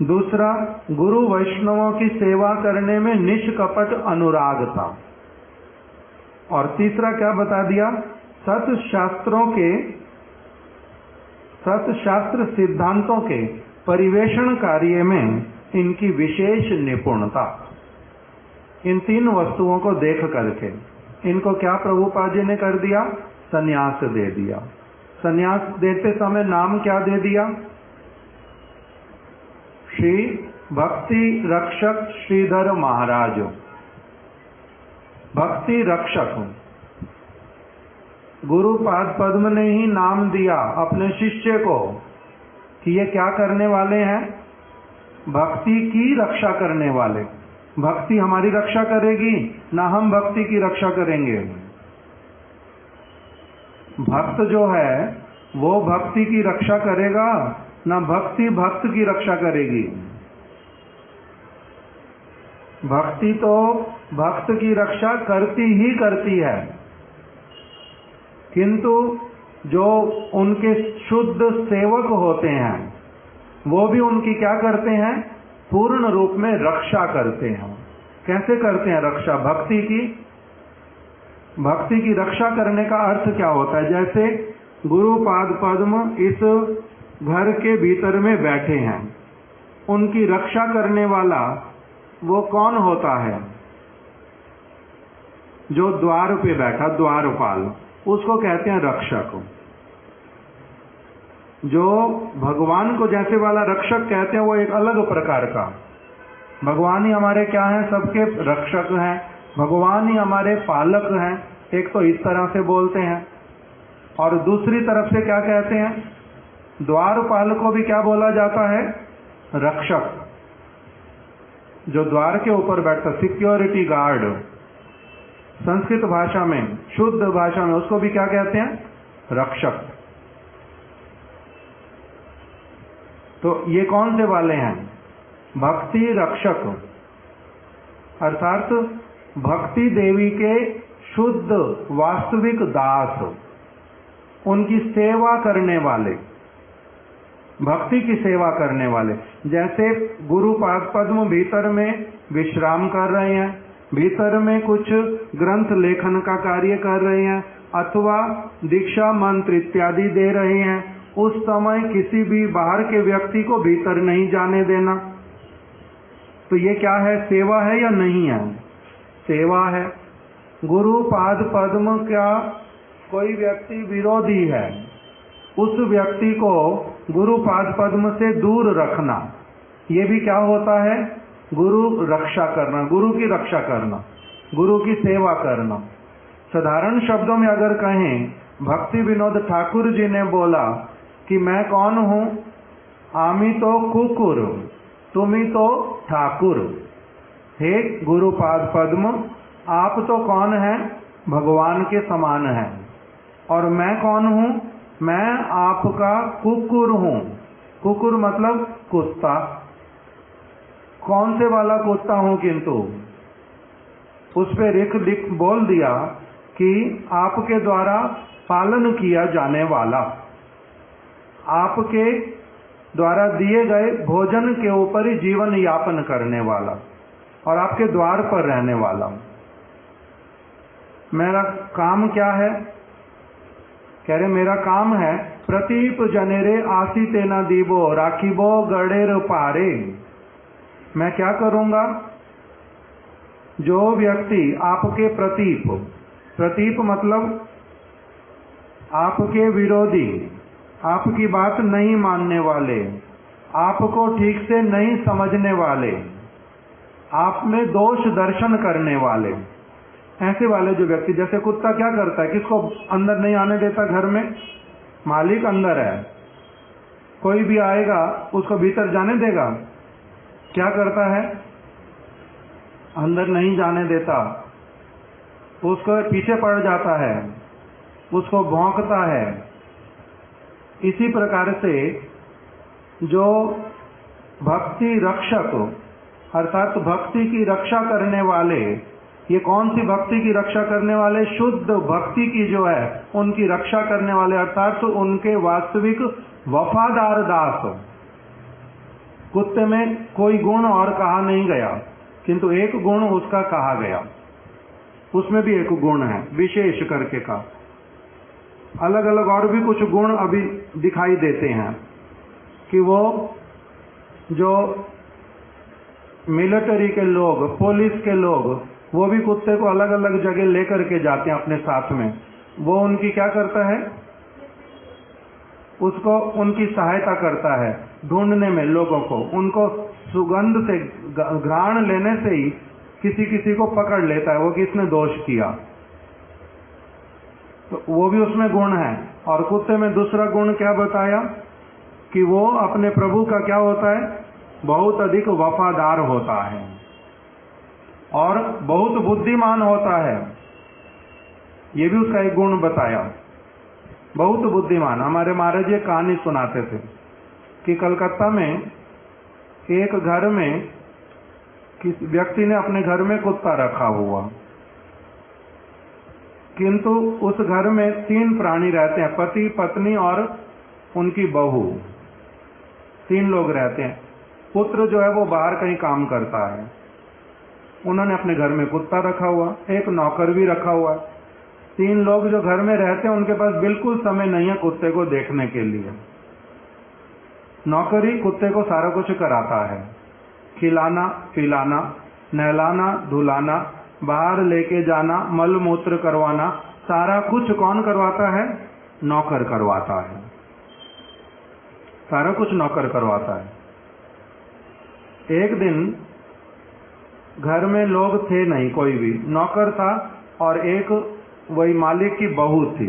C: दूसरा, गुरु वैष्णवों की सेवा करने में निष्कपट अनुराग था। और तीसरा क्या बता दिया? सत्शास्त्र सिद्धांतों के परिवेषण कार्य में इनकी विशेष निपुणता। इन 3 वस्तुओं को देख करके इनको क्या प्रभुपाद जी ने कर दिया? संन्यास दे दिया। संन्यास देते समय नाम क्या दे दिया? श्री भक्ति रक्षक श्रीधर महाराज। भक्ति रक्षक गुरु पाद पद्म ने ही नाम दिया अपने शिष्य को कि ये क्या करने वाले हैं? भक्ति की रक्षा करने वाले। भक्ति हमारी रक्षा करेगी, ना हम भक्ति की रक्षा करेंगे। भक्त जो है वो भक्ति की रक्षा करेगा, ना भक्ति भक्त की रक्षा करेगी। भक्ति तो भक्त की रक्षा करती ही करती है, किंतु जो उनके शुद्ध सेवक होते हैं वो भी उनकी क्या करते हैं? पूर्ण रूप में रक्षा करते हैं। कैसे करते हैं रक्षा? भक्ति की। भक्ति की रक्षा करने का अर्थ क्या होता है? जैसे गुरु पाद पद्म इस घर के भीतर में बैठे हैं, उनकी रक्षा करने वाला वो कौन होता है? जो द्वार पे बैठा, द्वारपाल, उसको कहते हैं रक्षक। जो भगवान को जैसे वाला रक्षक कहते हैं वो एक अलग प्रकार का। भगवान ही हमारे क्या हैं? सबके रक्षक हैं। भगवान ही हमारे पालक हैं। एक तो इस तरह से बोलते हैं, और दूसरी तरफ से क्या कहते हैं? द्वारपाल को भी क्या बोला जाता है? रक्षक। जो द्वार के ऊपर बैठता, सिक्योरिटी गार्ड, संस्कृत भाषा में, शुद्ध भाषा में उसको भी क्या कहते हैं? रक्षक। तो ये कौन से वाले हैं? भक्ति रक्षक, अर्थात भक्ति देवी के शुद्ध वास्तविक दास, उनकी सेवा करने वाले, भक्ति की सेवा करने वाले। जैसे गुरु पाद पद्म भीतर में विश्राम कर रहे हैं, भीतर में कुछ ग्रंथ लेखन का कार्य कर रहे हैं, अथवा दीक्षा मंत्र इत्यादि दे रहे हैं, उस समय किसी भी बाहर के व्यक्ति को भीतर नहीं जाने देना। तो ये क्या है? सेवा है या नहीं है? सेवा है। गुरु पाद पद्म का कोई व्यक्ति विरोधी है, उस व्यक्ति को गुरु पाद पद्म से दूर रखना, ये भी क्या होता है? गुरु रक्षा करना, गुरु की रक्षा करना, गुरु की सेवा करना। साधारण शब्दों में अगर कहें, भक्ति विनोद ठाकुर जी ने बोला कि मैं कौन हूं? आमी तो कुकुर, तुमी तो ठाकुर। हे गुरु पाद पद्म, आप तो कौन हैं? भगवान के समान हैं। और मैं कौन हूं? मैं आपका कुकुर हूं। कुकुर मतलब कुत्ता। कौन से वाला कुत्ता हूं? किंतु उस पे लिख बोल दिया कि आपके द्वारा पालन किया जाने वाला, आपके द्वारा दिए गए भोजन के ऊपर ही जीवन यापन करने वाला, और आपके द्वार पर रहने वाला। मेरा काम क्या है? कह रहे मेरा काम है प्रतीप जनेरे आसी तेना दीबो राखीबो गड़ेर पारे। मैं क्या करूंगा? जो व्यक्ति आपके प्रतीप, प्रतीप मतलब आपके विरोधी, आपकी बात नहीं मानने वाले, आपको ठीक से नहीं समझने वाले, आप में दोष दर्शन करने वाले, ऐसे वाले जो व्यक्ति, जैसे कुत्ता क्या करता है? किसको अंदर नहीं आने देता घर में? मालिक अंदर है, कोई भी आएगा उसको भीतर जाने देगा? क्या करता है? अंदर नहीं जाने देता, उसको पीछे पड़ जाता है, उसको भौंकता है। इसी प्रकार से जो भक्ति रक्षक अर्थात भक्ति की रक्षा करने वाले, ये कौन सी भक्ति की रक्षा करने वाले? शुद्ध भक्ति की जो है उनकी रक्षा करने वाले, अर्थात तो उनके वास्तविक वफादार दास। कुत्ते में कोई गुण और कहा नहीं गया, किंतु एक गुण उसका कहा गया, उसमें भी एक गुण है विशेष करके का। अलग अलग और भी कुछ गुण अभी दिखाई देते हैं कि वो जो मिलिट्री के लोग, पुलिस के लोग, वो भी कुत्ते को अलग अलग जगह लेकर के जाते हैं अपने साथ में। वो उनकी क्या करता है? उसको उनकी सहायता करता है ढूंढने में लोगों को। उनको सुगंध से, घ्राण लेने से ही किसी किसी को पकड़ लेता है वो किसने दोष किया। तो वो भी उसमें गुण है। और कुत्ते में दूसरा गुण क्या बताया कि वो अपने प्रभु का क्या होता है? बहुत अधिक वफादार होता है और बहुत बुद्धिमान होता है। ये भी उसका एक गुण बताया, बहुत बुद्धिमान। हमारे महाराज जी कहानी सुनाते थे कि कलकत्ता में एक घर में किसी व्यक्ति ने अपने घर में कुत्ता रखा हुआ, किंतु उस घर में 3 प्राणी रहते हैं, पति पत्नी और उनकी बहू, 3 लोग रहते हैं। पुत्र जो है वो बाहर कहीं काम करता है। उन्होंने अपने घर में कुत्ता रखा हुआ, एक नौकर भी रखा हुआ। 3 लोग जो घर में रहते हैं उनके पास बिल्कुल समय नहीं है कुत्ते को देखने के लिए। नौकरी कुत्ते को सारा कुछ कराता है, खिलाना पिलाना, नहलाना धुलाना, बाहर लेके जाना, मल मूत्र करवाना, सारा कुछ कौन करवाता है? नौकर करवाता है। सारा कुछ नौकर करवाता है। एक दिन घर में लोग थे नहीं, कोई भी, नौकर था और एक वही मालिक की बहू थी।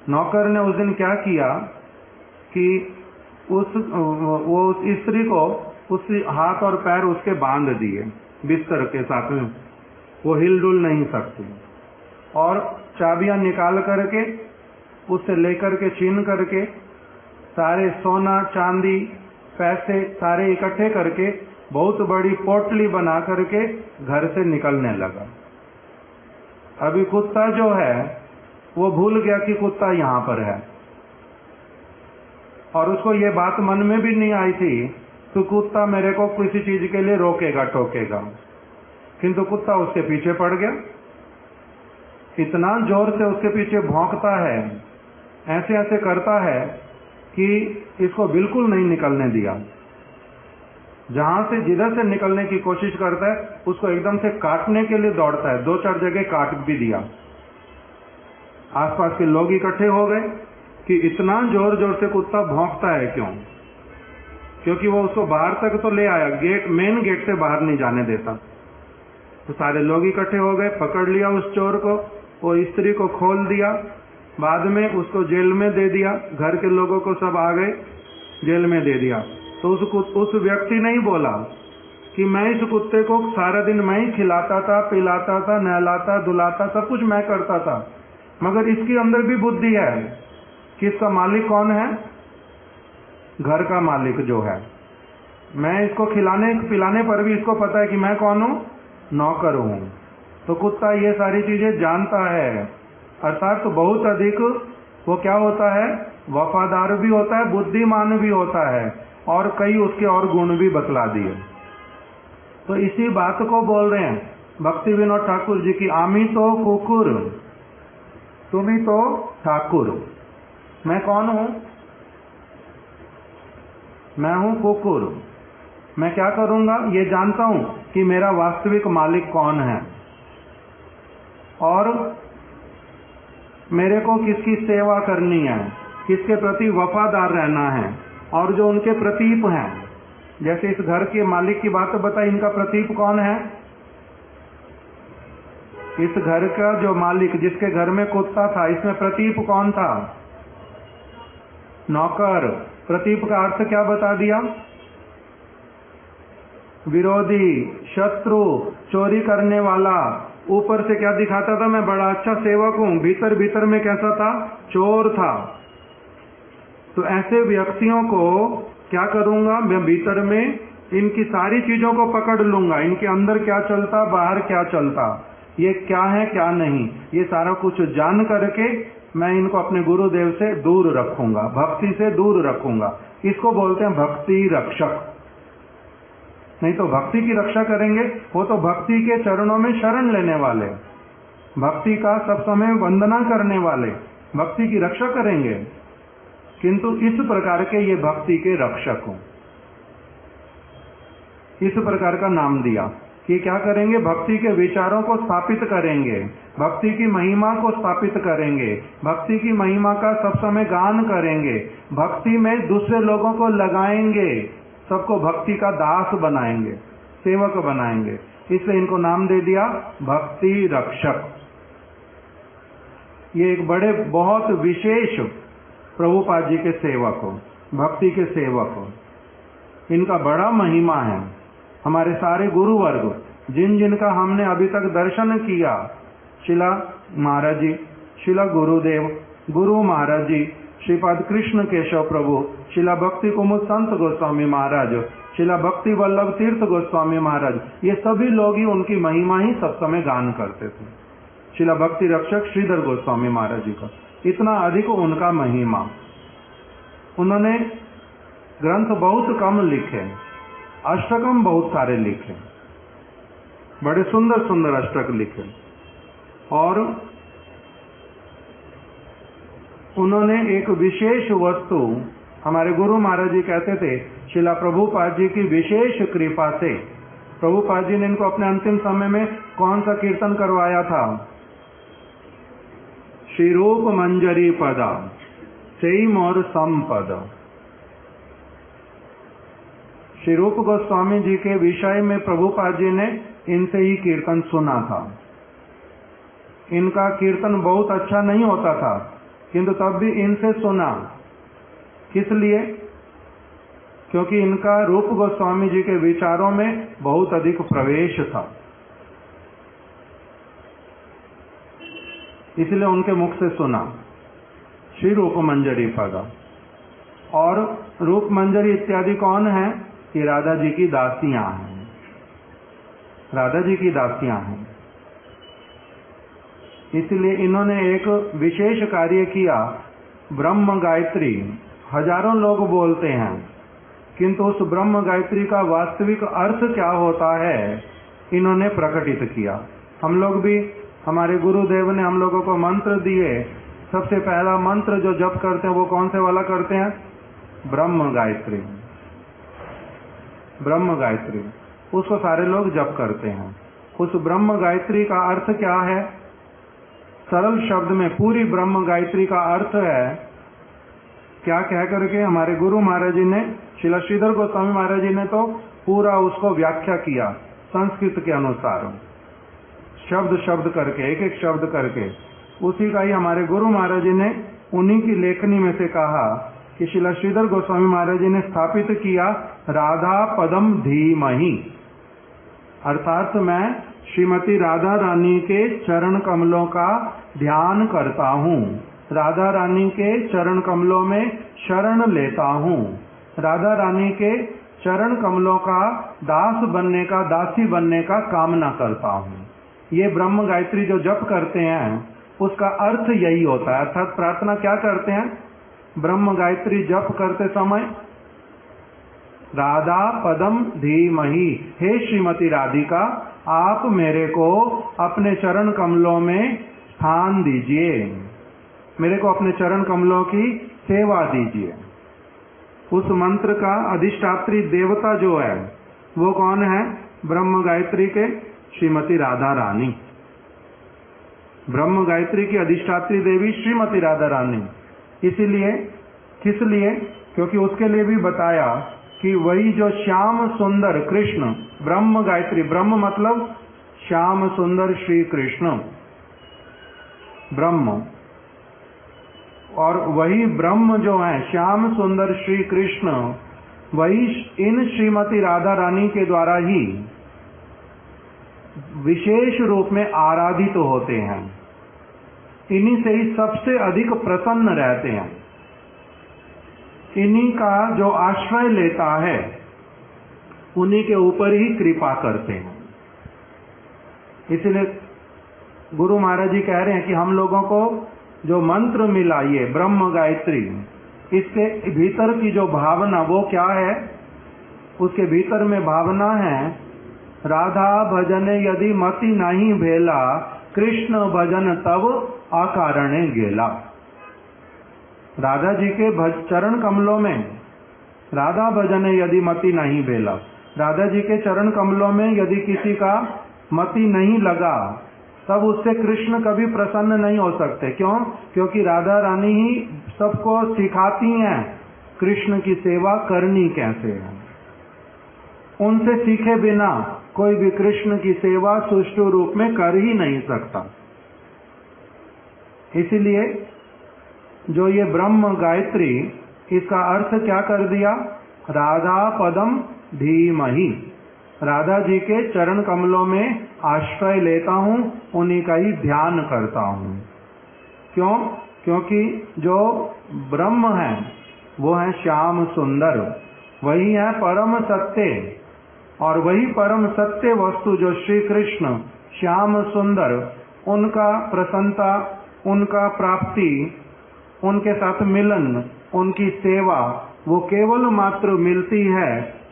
C: नौकर ने उस दिन क्या किया कि उस स्त्री को उस हाथ और पैर उसके बांध दिए बिस्तर के साथ में, वो हिलडुल नहीं सकती, और चाबियां निकाल करके उससे लेकर के छीन करके सारे सोना चांदी पैसे सारे इकट्ठे करके बहुत बड़ी पोटली बना करके घर से निकलने लगा। अभी कुत्ता जो है वो भूल गया कि कुत्ता यहाँ पर है, और उसको ये बात मन में भी नहीं आई थी तो कुत्ता मेरे को किसी चीज के लिए रोकेगा टोकेगा, किंतु कुत्ता उसके पीछे पड़ गया। इतना जोर से उसके पीछे भौंकता है, ऐसे ऐसे करता है कि इसको बिल्कुल नहीं निकलने दिया। जहां से जिधर से निकलने की कोशिश करता है उसको एकदम से काटने के लिए दौड़ता है। 2-4 जगह काट भी दिया। आसपास के लोग इकट्ठे हो गए कि इतना जोर जोर से कुत्ता भौंकता है क्यों? क्योंकि वो उसको बाहर तक तो ले आया, गेट मेन गेट से बाहर नहीं जाने देता। तो सारे लोग इकट्ठे हो गए, पकड़ लिया उस चोर को, वो स्त्री को खोल दिया, बाद में उसको जेल में दे दिया। घर के लोगों को सब आ गए, जेल में दे दिया। तो उस व्यक्ति नहीं बोला कि मैं इस कुत्ते को सारा दिन मैं ही खिलाता था, पिलाता था, नहलाता धुलाता, सब कुछ मैं करता था, मगर इसके अंदर भी बुद्धि है कि इसका मालिक कौन है? घर का मालिक जो है। मैं इसको खिलाने पिलाने पर भी इसको पता है कि मैं कौन हूं? नौकर हूं। तो कुत्ता ये सारी चीजें जानता है, अर्थात तो बहुत अधिक वो क्या होता है? वफादार भी होता है, बुद्धिमान भी होता है, और कई उसके और गुण भी बतला दिए। तो इसी बात को बोल रहे हैं भक्ति विनोद ठाकुर जी की, आमी तो कुकुर तुम्ही तो ठाकुर। मैं कौन हूं? मैं हूं कुकुर। मैं क्या करूंगा? ये जानता हूं कि मेरा वास्तविक मालिक कौन है और मेरे को किसकी सेवा करनी है, किसके प्रति वफादार रहना है, और जो उनके प्रतीप हैं, जैसे इस घर के मालिक की बात बताई, इनका प्रतीप कौन है? इस घर का जो मालिक, जिसके घर में कुत्ता था, इसमें प्रतीप कौन था? नौकर। प्रतीप का अर्थ क्या बता दिया? विरोधी, शत्रु, चोरी करने वाला। ऊपर से क्या दिखाता था? मैं बड़ा अच्छा सेवक हूं, भीतर भीतर में कैसा था? चोर था। तो ऐसे व्यक्तियों को क्या करूंगा? मैं भीतर में इनकी सारी चीजों को पकड़ लूंगा, इनके अंदर क्या चलता, बाहर क्या चलता, ये क्या है क्या नहीं, ये सारा कुछ जान करके मैं इनको अपने गुरुदेव से दूर रखूंगा, भक्ति से दूर रखूंगा। इसको बोलते हैं भक्ति रक्षक। नहीं तो भक्ति की रक्षा करेंगे, वो तो भक्ति के चरणों में शरण लेने वाले, भक्ति का सब समय वंदना करने वाले, भक्ति की रक्षा करेंगे। किंतु इस प्रकार के ये भक्ति के रक्षक हों, इस प्रकार का नाम दिया कि क्या करेंगे? भक्ति के विचारों को स्थापित करेंगे, भक्ति की महिमा को स्थापित करेंगे, भक्ति की महिमा का सब समय गान करेंगे, भक्ति में दूसरे लोगों को लगाएंगे, सबको भक्ति का दास बनाएंगे, सेवक बनाएंगे। इसलिए इनको नाम दे दिया भक्ति रक्षक। ये एक बड़े बहुत विशेष प्रभुपाद जी के सेवक हो, भक्ति के सेवक हो। इनका बड़ा महिमा है। हमारे सारे गुरुवर्ग जिन जिनका हमने अभी तक दर्शन किया, शिला महाराज जी, शिला गुरुदेव, गुरु महाराज जी, श्रीपाद कृष्ण केशव प्रभु, शिला भक्ति कुमुद संत गोस्वामी महाराज, शिला भक्ति वल्लभ तीर्थ गोस्वामी महाराज, ये सभी लोग ही उनकी महिमा ही सब समय गान करते थे। शिला भक्ति रक्षक श्रीधर गोस्वामी महाराज जी का इतना अधिक उनका महिमा। उन्होंने ग्रंथ बहुत कम लिखे, अष्टकम बहुत सारे लिखे, बड़े सुंदर सुंदर अष्टक लिखे। और उन्होंने एक विशेष वस्तु, हमारे गुरु महाराज जी कहते थे, शिला प्रभुपाद जी की विशेष कृपा से, प्रभुपाद जी ने इनको अपने अंतिम समय में कौन सा कीर्तन करवाया था? श्री रूप मंजरी पदा सेई मोर संपद। श्री रूप गोस्वामी जी के विषय में प्रभुपाद जी ने इनसे ही कीर्तन सुना था। इनका कीर्तन बहुत अच्छा नहीं होता था, किंतु तब भी इनसे सुना। किस लिए? क्योंकि इनका रूप गोस्वामी जी के विचारों में बहुत अधिक प्रवेश था, इसलिए उनके मुख से सुना श्री रूप मंजरी पदा। और रूप मंजरी इत्यादि कौन है? कि राधा जी की दासियां हैं, राधा जी की दासियां हैं। इसलिए इन्होंने एक विशेष कार्य किया। ब्रह्म गायत्री हजारों लोग बोलते हैं, किंतु उस ब्रह्म गायत्री का वास्तविक अर्थ क्या होता है, इन्होंने प्रकटित किया। हम लोग भी, हमारे गुरुदेव ने हम लोगों को मंत्र दिए। सबसे पहला मंत्र जो जप करते हैं वो कौन से वाला करते हैं? ब्रह्म गायत्री। ब्रह्म गायत्री, उसको सारे लोग जप करते हैं। उस ब्रह्म गायत्री का अर्थ क्या है? सरल शब्द में पूरी ब्रह्म गायत्री का अर्थ है क्या कह करके हमारे गुरु महाराज जी ने, श्रीला श्रीधर गोस्वामी महाराज जी ने तो पूरा उसको व्याख्या किया संस्कृत के अनुसार, शब्द शब्द करके, एक एक शब्द करके। उसी का ही हमारे गुरु महाराज जी ने उन्हीं की लेखनी में से कहा कि श्रीला श्रीधर गोस्वामी महाराज जी ने स्थापित किया राधा पदम धीमहि, अर्थात मैं श्रीमती राधा रानी के चरण कमलों का ध्यान करता हूँ, राधा रानी के चरण कमलों में शरण लेता हूँ, राधा रानी के चरण कमलों का दास बनने का, दासी बनने का कामना करता हूँ। ये ब्रह्म गायत्री जो जप करते हैं उसका अर्थ यही होता है। अर्थात प्रार्थना क्या करते हैं? ब्रह्म गायत्री जप करते समय राधा पदम धीमहि, हे श्रीमती राधिका, आप मेरे को अपने चरण कमलों में स्थान दीजिए, मेरे को अपने चरण कमलों की सेवा दीजिए। उस मंत्र का अधिष्ठात्री देवता जो है वो कौन है? ब्रह्म गायत्री के श्रीमती राधा रानी। ब्रह्म गायत्री की अधिष्ठात्री देवी श्रीमती राधा रानी। इसीलिए, किस लिए? क्योंकि उसके लिए भी बताया कि वही जो श्याम सुंदर कृष्ण, ब्रह्म गायत्री, ब्रह्म मतलब श्याम सुंदर श्री कृष्ण, ब्रह्म, और वही ब्रह्म जो है श्याम सुंदर श्री कृष्ण, वही इन श्रीमती राधा रानी के द्वारा ही विशेष रूप में आराधित तो होते हैं। इन्हीं से ही सबसे अधिक प्रसन्न रहते हैं। इन्हीं का जो आश्रय लेता है उन्हीं के ऊपर ही कृपा करते हैं। इसलिए गुरु महाराज जी कह रहे हैं कि हम लोगों को जो मंत्र मिला ये ब्रह्म गायत्री, इसके भीतर की जो भावना वो क्या है? उसके भीतर में भावना है राधा भजन यदि मति नहीं भेला, कृष्ण भजन तब अकारणे गेला। राधा जी के चरण कमलों में राधा भजन यदि मति नहीं भेला, राधा जी के चरण कमलों में यदि किसी का मति नहीं लगा तब उससे कृष्ण कभी प्रसन्न नहीं हो सकते। क्यों? क्योंकि राधा रानी ही सबको सिखाती हैं कृष्ण की सेवा करनी कैसे है। उनसे सीखे बिना कोई भी कृष्ण की सेवा सुष्ठु रूप में कर ही नहीं सकता। इसीलिए जो ये ब्रह्म गायत्री, इसका अर्थ क्या कर दिया? राधा पदम धीमहि, राधा जी के चरण कमलों में आश्रय लेता हूं, उन्हीं का ही ध्यान करता हूं। क्यों? क्योंकि जो ब्रह्म है वो है श्याम सुंदर, वही है परम सत्य, और वही परम सत्य वस्तु जो श्री कृष्ण श्याम सुंदर, उनका प्रसन्नता, उनका प्राप्ति, उनके साथ मिलन, उनकी सेवा, वो केवल मात्र मिलती है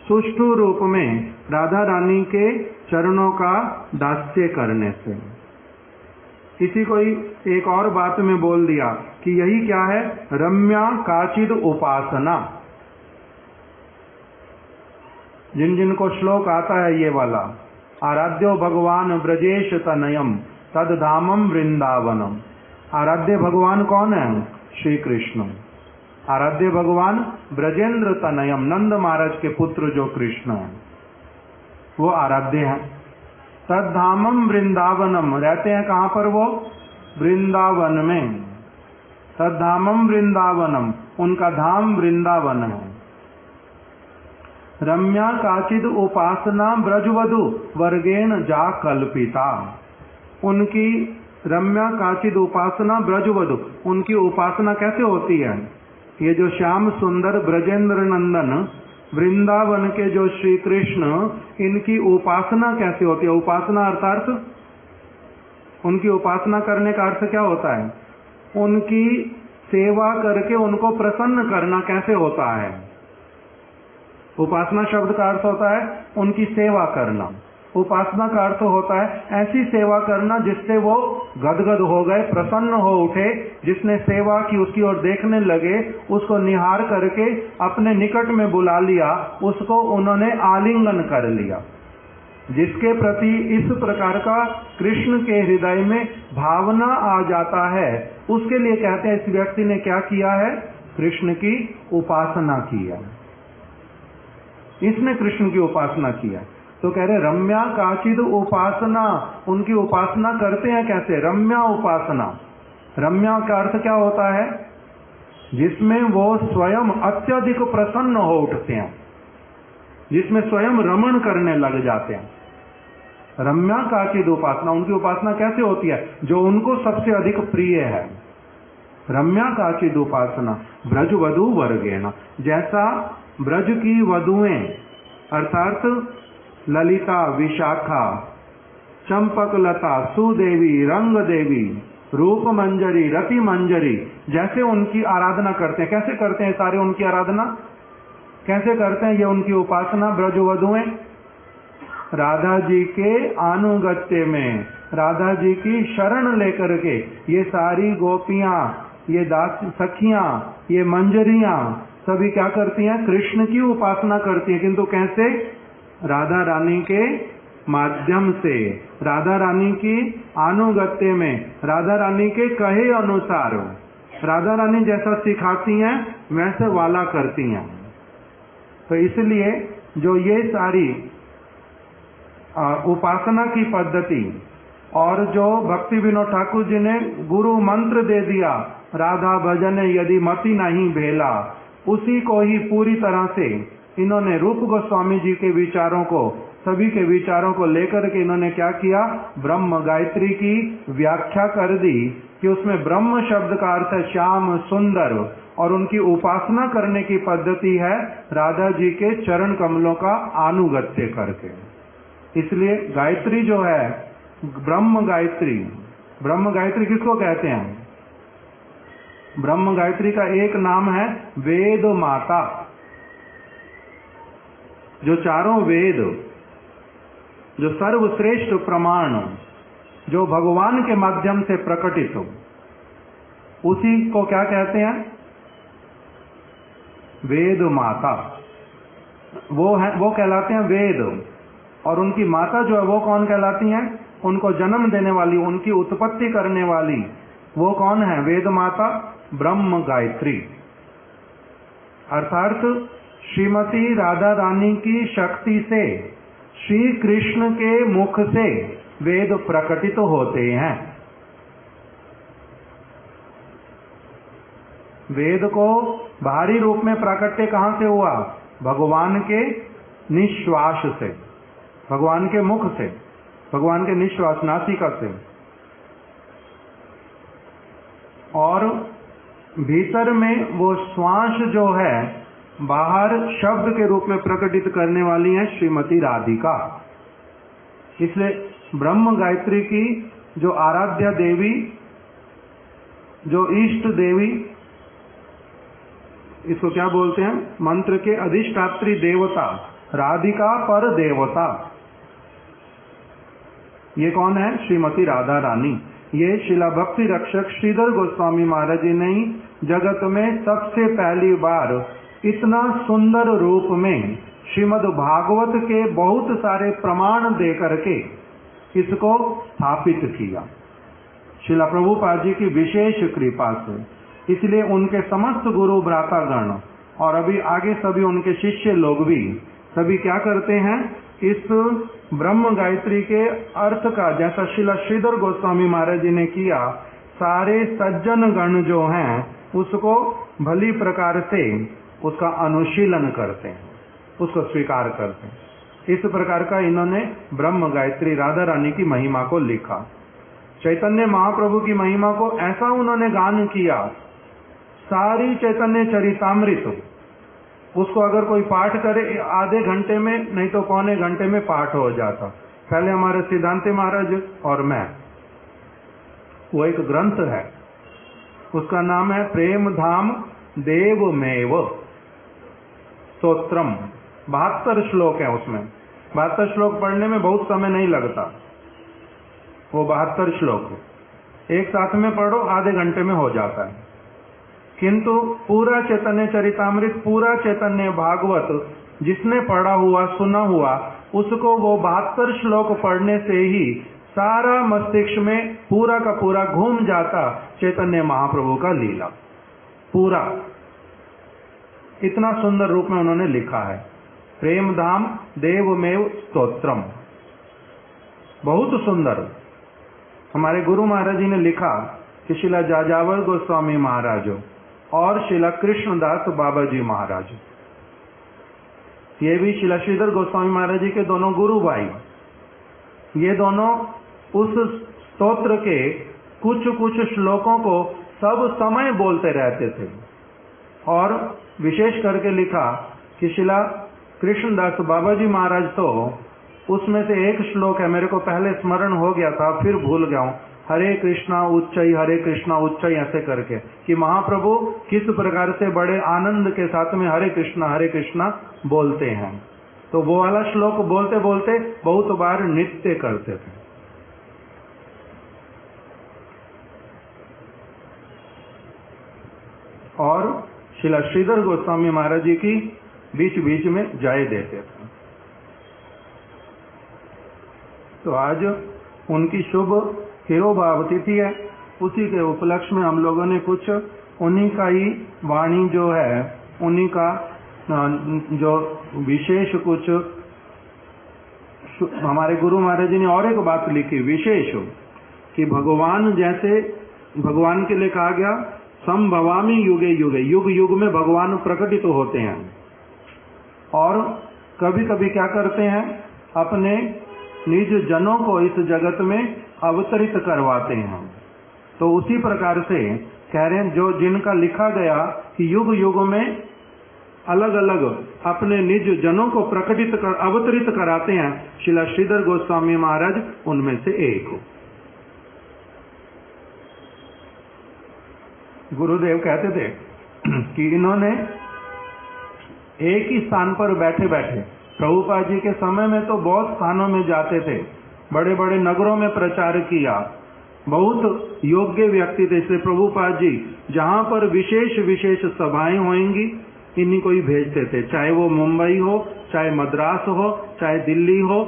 C: सुष्ठु रूप में राधा रानी के चरणों का दास्य करने से। इसी को ही एक और बात में बोल दिया कि यही क्या है? रम्या काचिद उपासना। जिन जिन को श्लोक आता है ये वाला, आराध्यो भगवान ब्रजेश तनयम तद धामम वृंदावनम। आराध्य भगवान कौन है? श्री कृष्ण। आराध्य भगवान ब्रजेंद्र तनयम, नंद महाराज के पुत्र जो कृष्ण है वो आराध्य है। तद धामम वृंदावनम, रहते हैं कहां पर वो? वृंदावन में। तद धामम वृंदावनम, उनका धाम वृंदावन है। रम्या काचिद उपासना ब्रजवधु वर्गेण जा कल्पिता। उनकी रम्या काचिद उपासना ब्रजवधु, उनकी उपासना कैसे होती है? ये जो श्याम सुंदर ब्रजेंद्र नंदन वृंदावन के जो श्री कृष्ण, इनकी उपासना कैसे होती है? उपासना अर्थात उनकी उपासना करने का अर्थ क्या होता है? उनकी सेवा करके उनको प्रसन्न करना कैसे होता है? उपासना शब्द का अर्थ होता है उनकी सेवा करना। उपासना का अर्थ होता है ऐसी सेवा करना जिससे वो गदगद हो गए, प्रसन्न हो उठे, जिसने सेवा की उसकी ओर देखने लगे, उसको निहार करके अपने निकट में बुला लिया, उसको उन्होंने आलिंगन कर लिया। जिसके प्रति इस प्रकार का कृष्ण के हृदय में भावना आ जाता है, उसके लिए कहते हैं इस व्यक्ति ने क्या किया है? कृष्ण की उपासना की है। इसने कृष्ण की उपासना किया। तो कह रहे रम्या काचिद उपासना, उनकी उपासना करते हैं कैसे? रम्या उपासना। रम्या का अर्थ क्या होता है? जिसमें वो स्वयं अत्यधिक प्रसन्न हो उठते हैं, जिसमें स्वयं रमण करने लग जाते हैं। रम्या काचिद उपासना, उनकी उपासना कैसे होती है? जो उनको सबसे अधिक प्रिय है। रम्या काचिद उपासना ब्रज वधु वर्गेण, जैसा ब्रज की वधुएं अर्थात ललिता, विशाखा, चंपकलता, सुदेवी, रंग देवी, रूप मंजरी, रति मंजरी, जैसे उनकी आराधना करते हैं। कैसे करते हैं सारे उनकी आराधना? कैसे करते हैं ये उनकी उपासना ब्रजवधुएं? राधा जी के आनुगत्य में, राधा जी की शरण लेकर के ये सारी गोपियां, ये दास सखियां, ये मंजरियां सभी क्या करती हैं? कृष्ण की उपासना करती हैं। किंतु कैसे? राधा रानी के माध्यम से, राधा रानी की आनुगत्य में, राधा रानी के कहे अनुसार, राधा रानी जैसा सिखाती हैं वैसे वाला करती हैं। तो इसलिए जो ये सारी उपासना की पद्धति और जो भक्ति विनोद ठाकुर जी ने गुरु मंत्र दे दिया राधा भजन यदि मति नहीं भेला, उसी को ही पूरी तरह से इन्होंने रूप गोस्वामी जी के विचारों को, सभी के विचारों को लेकर के इन्होंने क्या किया, ब्रह्म गायत्री की व्याख्या कर दी कि उसमें ब्रह्म शब्द का अर्थ है श्याम सुंदर, और उनकी उपासना करने की पद्धति है राधा जी के चरण कमलों का आनुगत्य करके। इसलिए गायत्री जो है ब्रह्म गायत्री, ब्रह्म गायत्री किसको कहते हैं? ब्रह्म गायत्री का एक नाम है वेद माता। जो चारों वेद, जो सर्वश्रेष्ठ प्रमाण, जो भगवान के माध्यम से प्रकटित हो, उसी को क्या कहते हैं? वेद माता। वो कहलाते हैं वेद, और उनकी माता जो है वो कौन कहलाती हैं? उनको जन्म देने वाली, उनकी उत्पत्ति करने वाली, वो कौन है? वेद माता ब्रह्म गायत्री। अर्थात श्रीमती राधा रानी की शक्ति से, श्री कृष्ण के मुख से वेद प्रकटित होते हैं। वेद को बाहरी रूप में प्राकट्य कहां से हुआ? भगवान के निश्वास से, भगवान के मुख से, भगवान के निश्वास नासिका से। और भीतर में वो श्वास जो है बाहर शब्द के रूप में प्रकटित करने वाली है श्रीमती राधिका। इसलिए ब्रह्म गायत्री की जो आराध्या देवी, जो इष्ट देवी, इसको क्या बोलते हैं? मंत्र के अधिष्ठात्री देवता, राधिका पर देवता, ये कौन है? श्रीमती राधा रानी। ये शिला भक्ति रक्षक श्रीधर गोस्वामी महाराज जी ने ही जगत में सबसे पहली बार इतना सुंदर रूप में श्रीमद् भागवत के बहुत सारे प्रमाण दे करके इसको स्थापित किया, शिला प्रभुपाद जी की विशेष कृपा से। इसलिए उनके समस्त गुरु भ्रातागण और अभी आगे सभी उनके शिष्य लोग भी सभी क्या करते हैं? इस ब्रह्म गायत्री के अर्थ का, जैसा शिला श्रीधर गोस्वामी महाराज जी ने किया, सारे सज्जन गण जो हैं उसको भली प्रकार से उसका अनुशीलन करते हैं, उसको स्वीकार करते हैं। इस प्रकार का इन्होंने ब्रह्म गायत्री राधा रानी की महिमा को लिखा। चैतन्य महाप्रभु की महिमा को ऐसा उन्होंने गान किया, सारी चैतन्य चरितामृत, उसको अगर कोई पाठ करे आधे घंटे में, नहीं तो पौने घंटे में पाठ हो जाता। पहले हमारे सिद्धांति महाराज और मैं, वो एक ग्रंथ है, उसका नाम है प्रेम धाम देवमेव स्तोत्रम। 72 श्लोक है उसमें। 72 श्लोक पढ़ने में बहुत समय नहीं लगता। वो 72 श्लोक एक साथ में पढ़ो, आधे घंटे में हो जाता है। किंतु पूरा चैतन्य चरितामृत, पूरा चैतन्य भागवत जिसने पढ़ा हुआ, सुना हुआ, उसको वो 72 श्लोक पढ़ने से ही सारा मस्तिष्क में पूरा का पूरा घूम जाता चैतन्य महाप्रभु का लीला। पूरा इतना सुंदर रूप में उन्होंने लिखा है, प्रेम धाम देवमेव स्तोत्रम। बहुत सुंदर। हमारे गुरु महाराज जी ने लिखा कि शिला जाजावर गोस्वामी महाराज और शिला कृष्णदास बाबा जी महाराज, ये भी शिला श्रीधर गोस्वामी महाराज जी के दोनों गुरु भाई, ये दोनों उस स्तोत्र के कुछ कुछ श्लोकों को सब समय बोलते रहते थे। और विशेष करके लिखा कि शिला कृष्णदास बाबा जी महाराज, तो उसमें से एक श्लोक है, मेरे को पहले स्मरण हो गया था, फिर भूल गया हूं, हरे कृष्णा उच्चई हरे कृष्णा उच्चई, ऐसे करके, कि महाप्रभु किस प्रकार से बड़े आनंद के साथ में हरे कृष्णा बोलते हैं। तो वो वाला श्लोक बोलते बोलते बहुत बार नृत्य करते थे। और शिला श्रीधर गोस्वामी महाराज जी की बीच बीच में जय देते थे। तो आज उनकी शुभ तिरोभाव तिथि है, उसी के उपलक्ष्य में हम लोगों ने कुछ उन्हीं का ही वाणी जो है, उन्हीं का जो विशेष कुछ, हमारे गुरु महाराज जी ने और एक बात लिखी विशेष, कि भगवान जैसे, भगवान के लिए कहा गया संभवामी युगे युगे, युग युग में भगवान प्रकटित होते हैं। और कभी कभी क्या करते हैं, अपने निज जनों को इस जगत में अवतरित करवाते हैं। तो उसी प्रकार से कह रहे हैं, जो जिनका लिखा गया कि युग युग में अलग अलग अपने निज जनों को अवतरित कराते हैं, श्रीला श्रीधर गोस्वामी महाराज उनमें से एक हो। गुरुदेव कहते थे कि इन्होंने एक ही स्थान पर बैठे बैठे, प्रभुपाद जी के समय में तो बहुत स्थानों में जाते थे, बड़े बड़े नगरों में प्रचार किया, बहुत योग्य व्यक्ति थे। इसलिए प्रभुपाद जी जहां पर विशेष विशेष सभाएं होंगी, इन्हीं को ही भेजते थे, चाहे वो मुंबई हो, चाहे मद्रास हो, चाहे दिल्ली हो,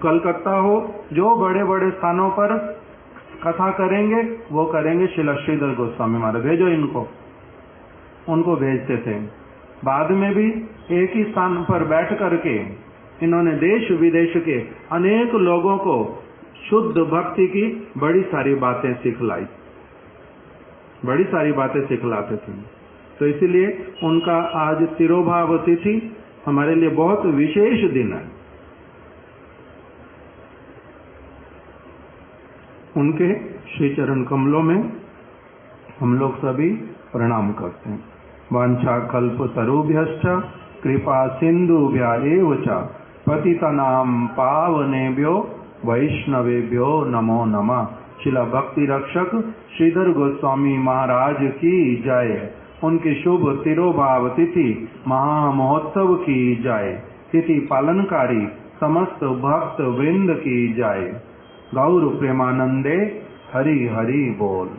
C: कलकत्ता हो, जो बड़े बड़े स्थानों पर कथा करेंगे वो करेंगे श्रीला श्रीधर गोस्वामी महाराज, भेजो इनको, उनको भेजते थे। बाद में भी एक ही स्थान पर बैठ करके इन्होंने देश विदेश के अनेक लोगों को शुद्ध भक्ति की बड़ी सारी बातें सिखलाई, बड़ी सारी बातें सिखलाते थे। तो इसीलिए उनका आज तिरोभाव तिथि हमारे लिए बहुत विशेष दिन है। उनके श्री चरण कमलों में हम लोग सभी प्रणाम करते हैं। वांछा कल्प तरुभ्यश्च कृपा सिंधुभ्य एव च पतितनां पावनेभ्यो वैष्णवेभ्यो नमो नमः। शिला भक्ति रक्षक श्रीधर गोस्वामी महाराज की जय। उनकी शुभ तिरोभाव तिथि महामहोत्सव की जय। तिथि पालनकारी समस्त भक्त वृंद की जय। गौर प्रेमानंदे हरि हरि बोल।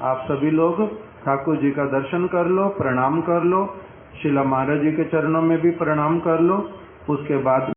C: आप सभी लोग ठाकुर जी का दर्शन कर लो, प्रणाम कर लो, शिला महाराज जी के चरणों में भी प्रणाम कर लो। उसके बाद